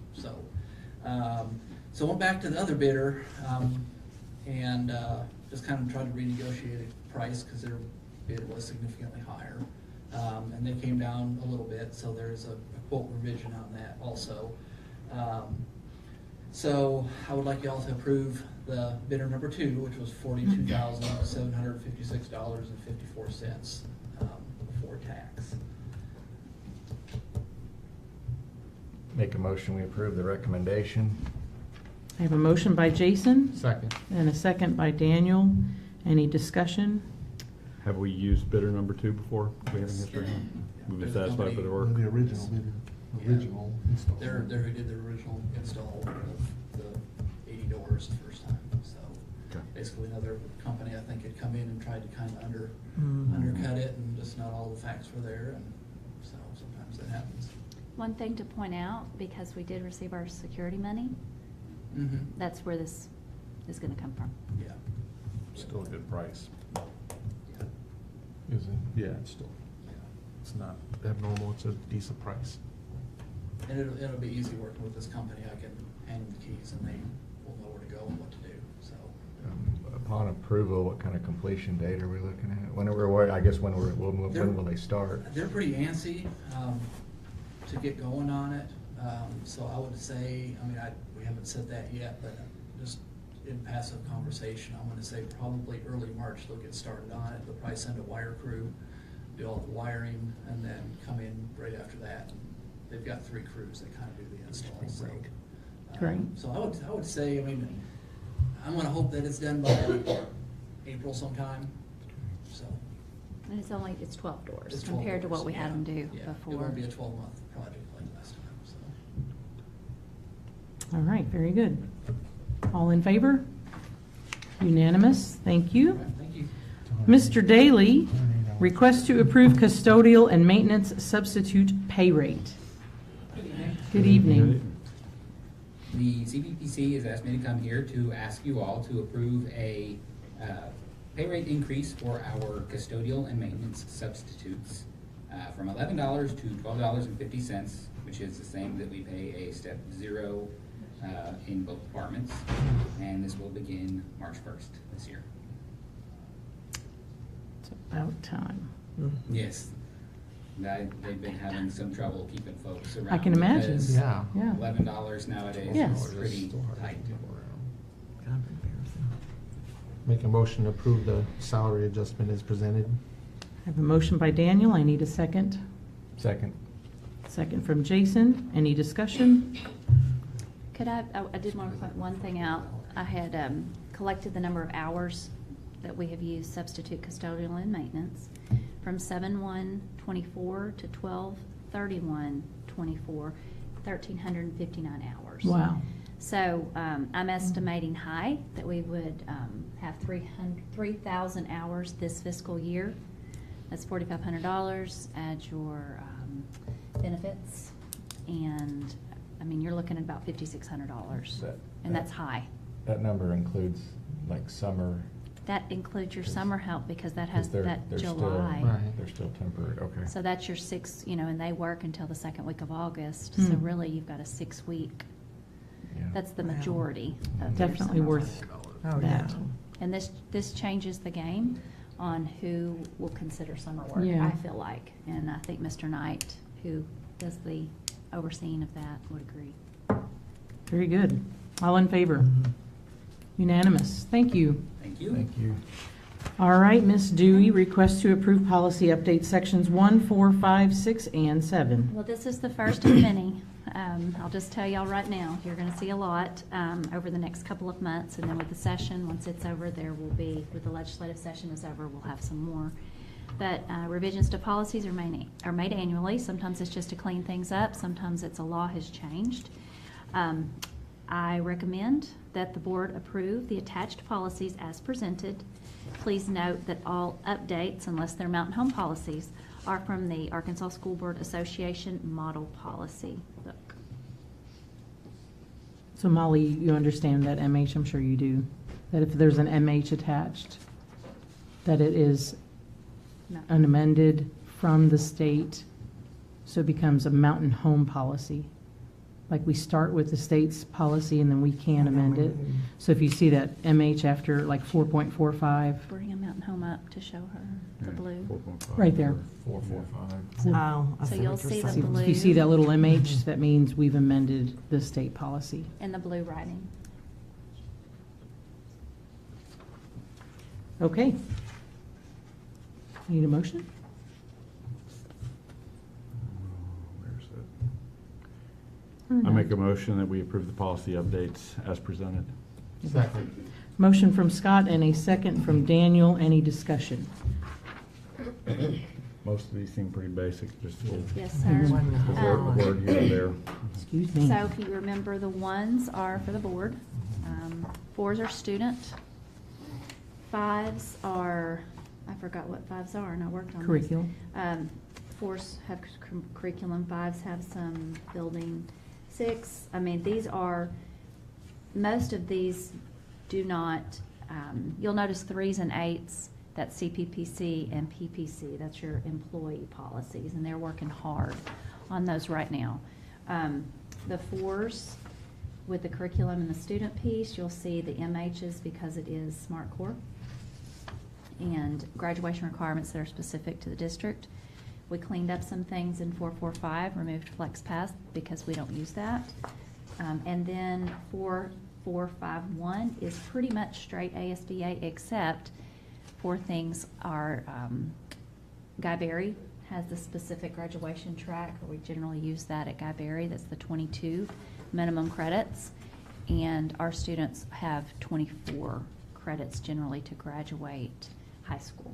So went back to the other bidder and just kind of tried to renegotiate a price because their bid was significantly higher. And they came down a little bit, so there's a quote revision on that also. So I would like y'all to approve the bidder number 2, which was $42,756.54 before tax. Make a motion, we approve the recommendation. I have a motion by Jason Second. and a second by Daniel. Any discussion? Have we used bidder number 2 before? Do we have any history? We've been satisfied with the work. The original bidder, original install. They're who did the original install of the 80 doors the first time. So Okay. basically another company, I think, had come in and tried to kind of Mhm. undercut it, and just not all the facts were there, and so sometimes that happens. One thing to point out, because we did receive our security money, Mm-hmm. that's where this is going to come from. Yeah. Still a good price. Yeah. Is it? Yeah, it's still, it's not abnormal, it's a decent price. And it'll be easy working with this company. I can hand them the keys and they will know where to go and what to do, so. Upon approval, what kind of completion date are we looking at? When will they start? They're pretty antsy to get going on it. So I would say, we haven't said that yet, but just in passive conversation, I'm gonna say probably early March they'll get started on it. They'll probably send a wire crew, do all the wiring, and then come in right after that. They've got 3 crews that kind of do the install, so. Great. So I would say, I'm gonna hope that it's done by April sometime, so. And it's 12 doors It's 12 compared to what doors, we had yeah. them do Yeah, it before. won't be a 12-month project like last time, so. All right, very good. All in favor? Unanimous, thank you. All right, thank you. Mr. Daly, request to approve custodial and maintenance substitute pay rate. Good evening. The CVPC has asked me to come here to ask you all to approve a pay rate increase for our custodial and maintenance substitutes from $11 to $12.50, which is the same that we pay a step 0 in both departments, and this will begin March 1st this year. It's about time. Yes, they've been having some trouble keeping folks around. I can imagine. because Yeah. Yeah. $11 nowadays Yes. is pretty tight. Kind of embarrassing. Make a motion to approve the salary adjustment as presented. I have a motion by Daniel. I need a second. Second. Second from Jason. Any discussion? I did want to point one thing out. I had collected the number of hours that we have used substitute custodial and maintenance from 7/1/24 to 12/31/24, 1,359 hours. Wow. So I'm estimating high that we would have 3,000 hours this fiscal year. That's $4,500, add your benefits, and, I mean, you're looking at about $5,600, and that's high. That number includes like summer. That includes your summer help, because that 'cause has they're that still- July. Right. They're still temporary, okay. So that's your 6, and they work until the second week of August, so Hmm. really, you've got a 6-week. Yeah. That's the Wow. majority of their Definitely summer worth work. Oh, that. yeah. And this changes the game on who will consider summer work, Yeah. I feel like. And I think Mr. Knight, who does the overseeing of that, would agree. Very good. All in favor? Unanimous. Thank you. Thank you. Thank you. All right, Ms. Dewey, request to approve policy update sections 1, 4, 5, 6, and 7. Well, this is the first of many. I'll just tell y'all right now, you're going to see a lot over the next couple of months, and then with the session, once it's over, there will be, with the legislative session is over, we'll have some more. But revisions to policies are made annually. Sometimes it's just to clean things up. Sometimes it's a law has changed. I recommend that the board approve the attached policies as presented. Please note that all updates, unless they're mountain home policies, are from the Arkansas School Board Association Model Policy Book. So Molly, you understand that MH, I'm sure you do, that if there's an MH attached, that it is No. an amended from the state, so it becomes a mountain home policy. Like we start with the state's policy and then we can And then amend we it. move. So if you see that MH after like 4.45, Bring a mountain home up to show her the blue. 4.5. Right there. 445. Oh, I So see you'll what you're see the saying. blue. if you see that little MH, that means we've amended the state policy. And the blue writing. Okay. Need a motion? Where's that? I make a motion that we approve the policy updates as presented. Second. Motion from Scott and a second from Daniel. Any discussion? Most of these seem pretty basic, just a little Yes, sir. One a high. word here and there. Excuse me. So if you remember, the ones are for the board. 4s are student. 5s are, I forgot what 5s are, and I worked on this. Curriculum. 4s have curriculum, 5s have some building. 6, I mean, these are, most of these do not, you'll notice 3s and 8s, that's CPPC and PPC, that's your employee policies, and they're working hard on those right now. The 4s, with the curriculum and the student piece, you'll see the MHs because it is SMART Core and graduation requirements that are specific to the district. We cleaned up some things in 445, removed FlexPath because we don't use that. And then 4451 is pretty much straight ASDA, except 4 things are, Guy Berry has the specific graduation track, or we generally use that at Guy Berry, that's the 22 minimum credits. And our students have 24 credits generally to graduate high school.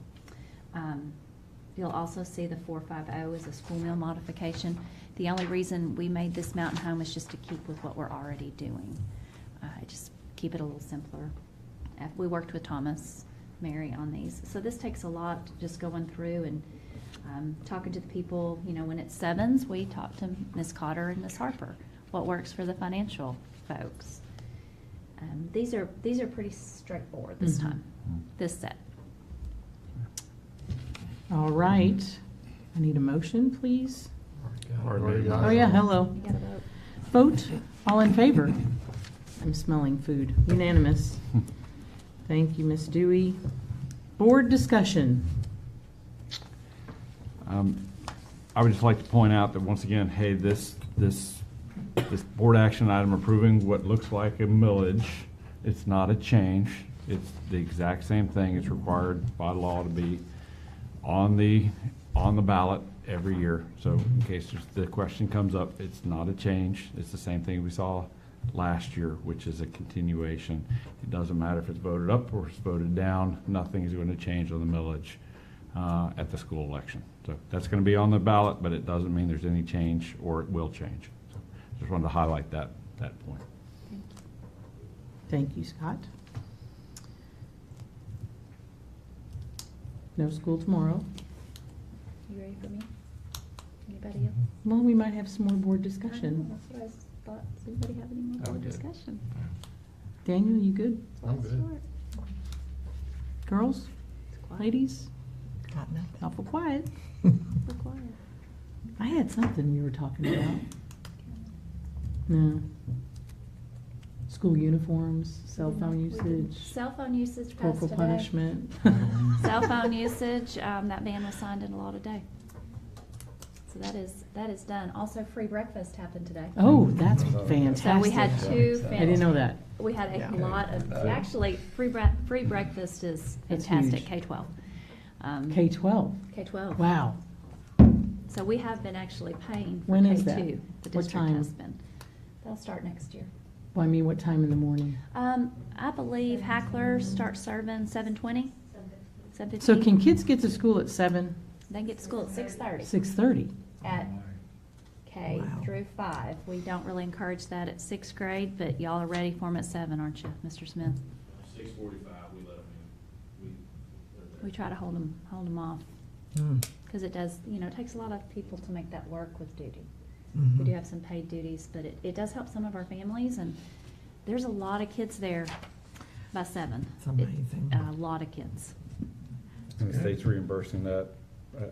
You'll also see the 450 is a school meal modification. The only reason we made this mountain home is just to keep with what we're already doing. Just keep it a little simpler. We worked with Thomas, Mary on these. So this takes a lot, just going through and talking to the people. You know, when it's 7s, we talk to Ms. Cotter and Ms. Harper. What works for the financial folks? These are pretty straightforward this time, this set. All right. I need a motion, please. Already got Oh, it. yeah, hello. You gotta vote. Vote. All in favor? I'm smelling food. Unanimous. Thank you, Ms. Dewey. Board discussion. I would just like to point out that once again, hey, this board action item approving what looks like a millage, it's not a change. It's the exact same thing. It's required by law to be on the ballot every year. So in case the question comes up, it's not a change. It's the same thing we saw last year, which is a continuation. It doesn't matter if it's voted up or it's voted down. Nothing is going to change on the millage at the school election. So that's going to be on the ballot, but it doesn't mean there's any change or it will change. So just wanted to highlight that point. Thank you, Scott. No school tomorrow. You ready for me? Anybody else? Well, we might have some more board I know, discussion. that's what I thought. Does anybody have any more I'm board good. discussion? Daniel, you good? I'm good. Short. Girls? It's quiet. Ladies? Got nothing. Awful quiet. So quiet. I had something we were talking about. No. School uniforms, cell phone We did usage, Cell phone usage passed corporal today. punishment. Cell phone usage, that ban was signed into law today. So that is done. Also, free breakfast happened today. Oh, that's fantastic. So we had two. I didn't know that. We had a Yeah. lot of, actually, free breakfast is That's fantastic, huge. K-12. K-12. K-12. Wow. So we have been actually paying for When K-2. is that? The What district time? has been. They'll start next year. Well, I mean, what time in the morning? I believe Hackler starts serving 7:20, 7:15. So can kids get to school at 7, They get to school at 6:30. 6:30? At K Wow. through 5. We don't really encourage that at 6th grade, but y'all are ready for them at 7, aren't you, Mr. Smith? 6:45, we let them in. We try to hold them off, Mm. because it does, it takes a lot of people to make that work with duty. Mhm. We do have some paid duties, but it does help some of our families, and there's a lot of kids there by 7. It's amazing. A lot of kids. And the state's reimbursing that?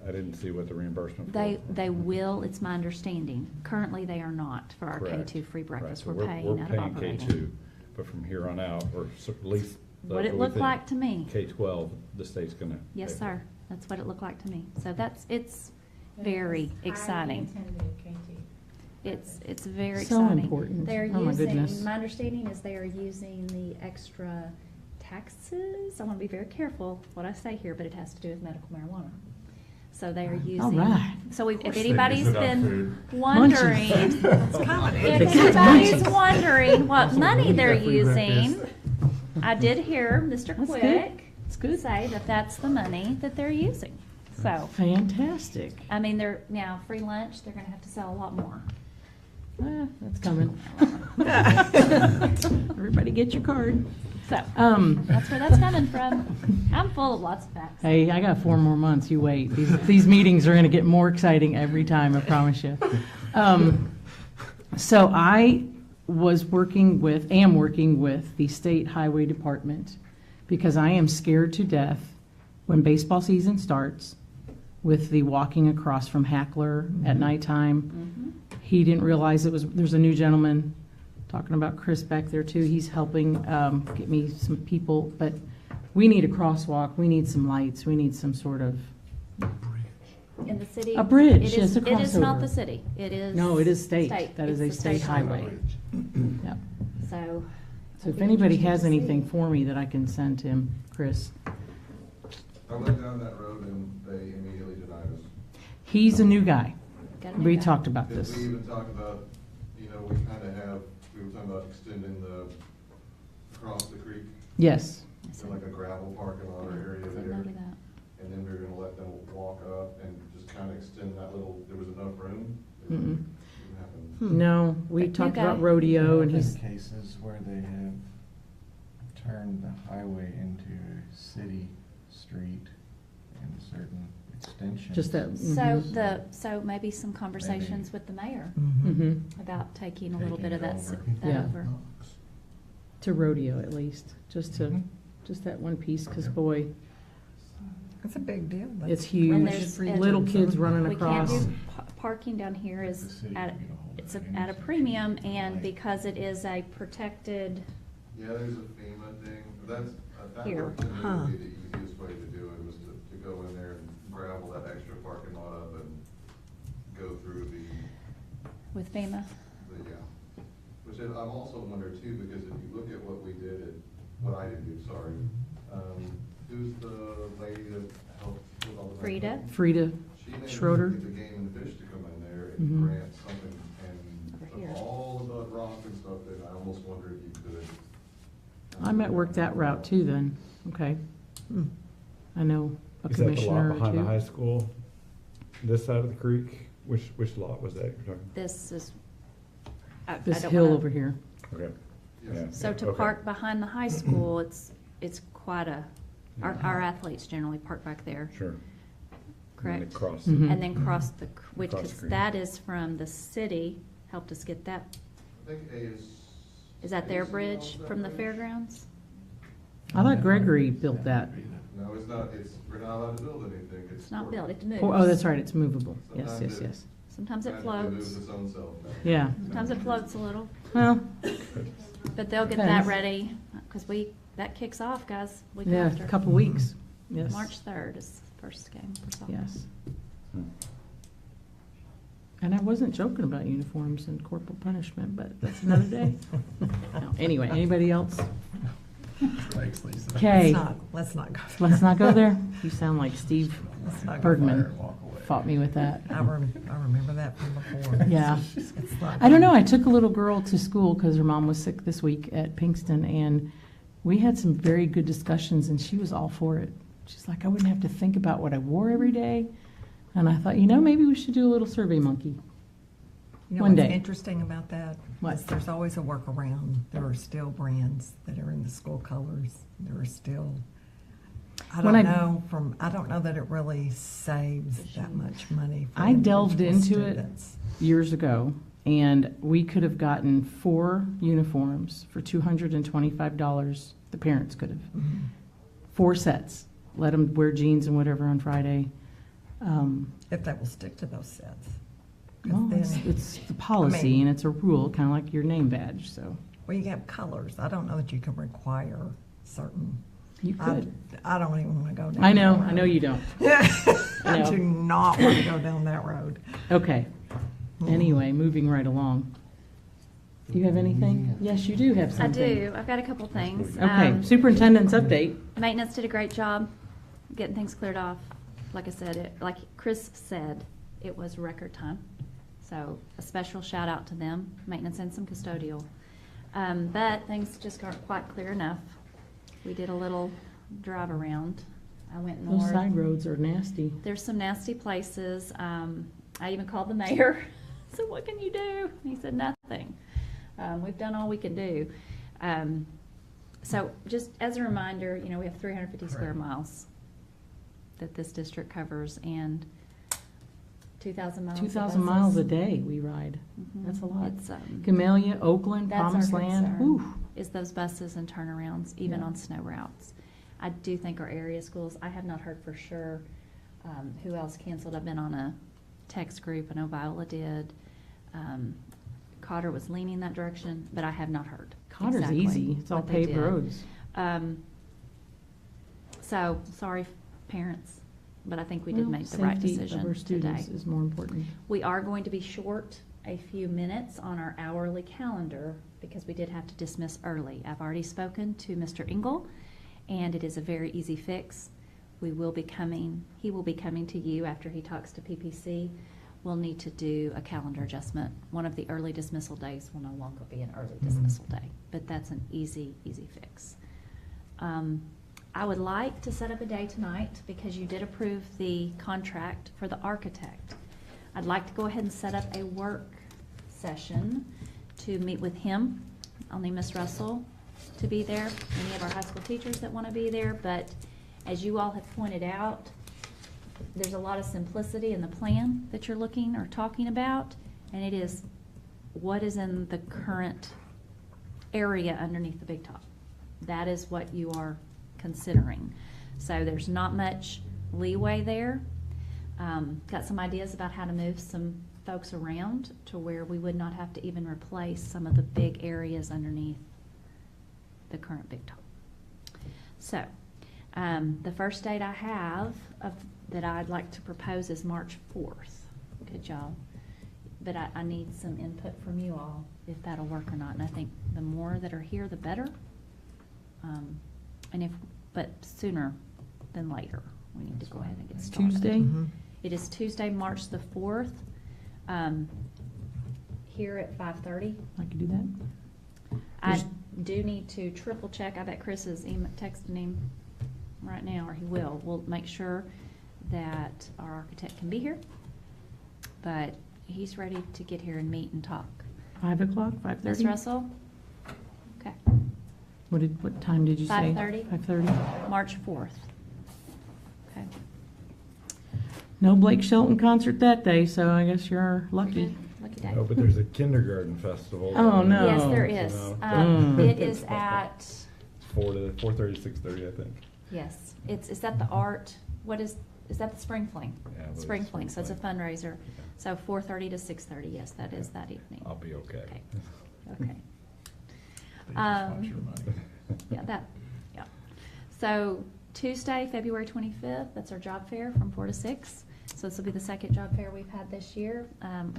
I didn't see what the reimbursement for. They will, it's my understanding. Currently, they are not for our Correct. K-2 free breakfast. Right, We're so paying out of operating. K2, but from here on out, or at least. What it looked like to me. K-12, the state's gonna. Yes, pay for. sir. That's what it looked like to me. So it's very exciting. It's very So exciting. important. They're Oh, my using, goodness. my understanding is they are using the extra taxes. I want to be very careful what I say here, but it has to do with medical marijuana. So they are using. All right. So if course they anybody's use it on been food. wondering, Munchies. if It's anybody's munchies. wondering what money they're Free using, breakfast. I did hear Mr. That's good. Quick That's good. say that that's the money that they're using. So, Fantastic. I mean, they're, now, free lunch, they're gonna have to sell a lot more. That's coming. Everybody get your card. So, that's where that's coming from. I'm full of lots of facts. Hey, I got 4 more months, you wait. These meetings are gonna get more exciting every time, I promise you. So I am working with the State Highway Department because I am scared to death when baseball season starts with the walking across from Hackler at nighttime. Mhm. He didn't realize there's a new gentleman, talking about Chris back there too. He's helping get me some people, but we need a crosswalk, we need some lights, we need some sort of, In the city. A bridge, it is- yes, a It is not crossover. the city. It is. No, it is state. That is It's a the state highway. Yep. So. So it'd if be anybody interesting has to see. anything for me that I can send to him, Chris. I went down that road and they immediately denied us. He's a new guy. Got a new We guy. talked about Did this. we even talk about, we kind of have, we were talking about extending across the creek Yes. to like a gravel parking lot or area Said there. no to that. And then we were gonna let them walk up and just kind of extend that little, there was enough room. It Mm-mm. didn't happen. No, we New talked guy. about rodeo and There have he's, been cases where they have turned the highway into a city street in certain extensions. just that. So maybe some conversations with the mayor hmm about taking a little Taking bit of it that, over. that Yeah. over. To rodeo at least, just that one piece, because boy, It's a big deal. it's That's- huge. And there's- Little kids running We can't across. do, parking down here The is city at, can get a hold of it's it at a and premium, say, and like- because it is a protected, Yeah, there's a FEMA thing, that Here. worked to me Huh. would be the easiest way to do it, was to go in there and gravel that extra parking lot up and go through with FEMA. which I'm also wondering too, because if you look at what we did what I did do, sorry. Who's the lady that helped with all the. Frida. Frida She made Schroeder. the game and the fish to come in there Mhm. and grant something, Over and here. of all of the rock and stuff, that I almost wonder if you could. I might work that route too then, okay. Hmm. I know a Is that the commissioner lot or behind the high two. school? This side of the creek? Which lot was that you're talking? This is, I This don't hill wanna- over here. Okay. Yes. Yeah, So yeah, to okay. park behind the high school, it's quite our athletes generally park back there. Sure. correct? Across. Mhm. And then cross which, Cross because stream. that is from the city, helped us get that. I think A Is that their is bridge owns that from the bridge? fairgrounds? I thought Gregory built that. No, it's not, we're not allowed to build anything. It's not built, it moves. Oh, that's right, it's movable. Yes, Sometimes yes, it- yes. Sometimes it Moves floats, its own self. Yeah. sometimes it floats a little, Well, but they'll get that ready, because that kicks off, guys, week yeah, after. a couple weeks. Yes. March 3rd is the first game for softball. Yes. Hmm. And I wasn't joking about uniforms and corporal punishment, but that's another day. No, anyway, anybody else? Thanks, Lisa. Okay, Let's not go. let's not go there. You sound like Steve Let's not go Bergman there. fought me with that. I remember that from before. Yeah. It's not I don't know, good. I took a little girl to school because her mom was sick this week at Pinkston, and we had some very good discussions, and she was all for it. She's like, I wouldn't have to think about what I wore every day. And I thought, maybe we should do a little Survey Monkey. You know One what's day. interesting about that? What? Is there's always a workaround. There are still brands that are in the school colors. There are still, I When don't I- I don't know that it really saves that much money. For I delved individual into it students. years ago, and we could have gotten 4 uniforms for $225. The parents could have. Mhm. 4 sets. Let them wear jeans and whatever on Friday. If they will stick to those sets. 'Cause Well, then- it's the policy, I mean- and it's a rule, kind of like your name badge, so Well, you have colors. I don't know that you can require certain. you could. I don't even want to go down. I know, that I know road. you don't. I know. do not want to go down that road. Okay. Anyway, moving right along. Do you have anything? Yes, you do have I something. do, I've got a couple things. Okay, superintendent's update. Maintenance did a great job getting things cleared off. Like I said, like Chris said, it was record time. So a special shout out to them, maintenance and some custodial. But things just aren't quite clear enough. We did a little drive around. I went north. Those side roads are nasty. There's some nasty places. I even called the mayor. So what can you do? He said nothing. We've done all we can do. So just as a reminder, we have 350 square miles that this district covers, and 2,000 miles. of 2,000 miles a buses. day we ride. Mhm. That's a lot. It's, Camellia, Oakland, that's our Promised Land. concern, Whew. is those buses and turnarounds, even Yeah. on snow routes. I do think our area schools, I have not heard for sure who else canceled. I've been on a text group, I know Viola did. Cotter was leaning that direction, but I have not heard. Cotter's exactly easy. It's all what they paved did. roads. So, sorry, parents, but I think we did Well, make the right safety decision of our today. students is more important. We are going to be short a few minutes on our hourly calendar because we did have to dismiss early. I've already spoken to Mr. Engel, and it is a very easy fix. He will be coming to you after he talks to PPC. We'll need to do a calendar adjustment. One of the early dismissal days will no longer be an early dismissal day, but that's an easy fix. I would like to set up a day tonight because you did approve the contract for the architect. I'd like to go ahead and set up a work session to meet with him. I'll need Ms. Russell to be there, any of our high school teachers that want to be there, but as you all have pointed out, there's a lot of simplicity in the plan that you're looking or talking about, and it is what is in the current area underneath the big top. That is what you are considering. So there's not much leeway there. Got some ideas about how to move some folks around to where we would not have to even replace some of the big areas underneath the current big top. So, the first date I have that I'd like to propose is March 4th. Good job. But I need some input from you all, if that'll work or not. And I think the more that are here, the better. But sooner than later, we need to go ahead and get started. Tuesday? Mhm. It is Tuesday, March the 4th, here at 5:30. I could do that. I do need to triple check. I bet Chris is texting him right now, or he will. We'll make sure that our architect can be here. But he's ready to get here and meet and talk. 5 o'clock, 5:30? Ms. Russell? Okay, What time did you say? 5:30. 5:30? March 4th. Okay. No Blake Shelton concert that day, so I guess you're lucky. Lucky day. No, but there's a kindergarten festival. Oh, no. Yes, there So, is. no. It is at, 4:30 to 6:30, I think. yes, is that the art, is that the Spring Fling? Yeah, I believe Spring it's Fling, so it's a Spring fundraiser. So 4:30 to 6:30, yes, that is that evening. I'll be okay. Okay. They Um, sponsor money. Yeah. So Tuesday, February 25th, that's our job fair from 4 to 6. So this will be the second job fair we've had this year.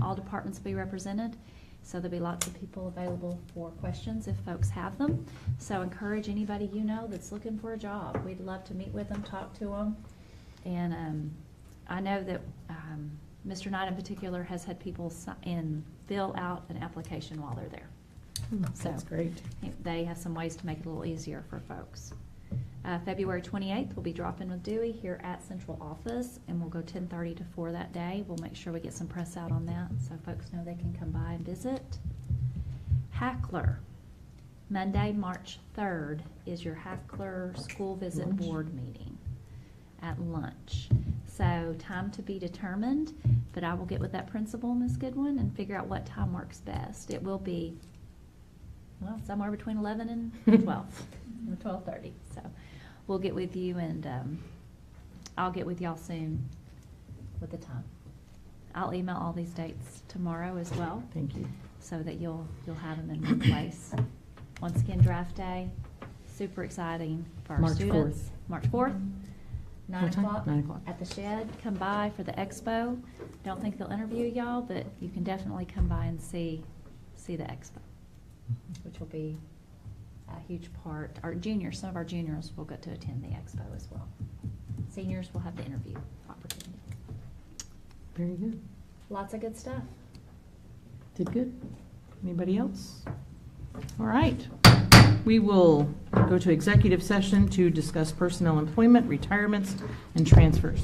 All departments will be represented, so there'll be lots of people available for questions if folks have them. So encourage anybody you know that's looking for a job. We'd love to meet with them, talk to them. And I know that Mr. Knight in particular has had people fill out an application while they're there. So That's great. they have some ways to make it a little easier for folks. February 28th, we'll be dropping with Dewey here at Central Office, and we'll go 10:30 to 4 that day. We'll make sure we get some press out on that, so folks know they can come by and visit. Hackler, Monday, March 3rd, is your Hackler School Visit Lunch. Board meeting at lunch. So time to be determined, but I will get with that principal, Ms. Goodwin, and figure out what time works best. It will be, well, somewhere between 11 and 12, or 12:30. So we'll get with you, and I'll get with y'all soon with the time. I'll email all these dates tomorrow as well, Thank you. so that you'll have them in one place. Once again, draft day, super exciting for our March students. 4th. March 4th, 9 What time? o'clock. 9 o'clock. At the shed. Come by for the expo. Don't think they'll interview y'all, but you can definitely come by and see the expo, which will be a huge part. Our juniors, some of our juniors will get to attend the expo as well. Seniors will have the interview opportunity. Very good. Lots of good stuff. Did good. Anybody else? All right. We will go to executive session to discuss personnel employment, retirements, and transfers.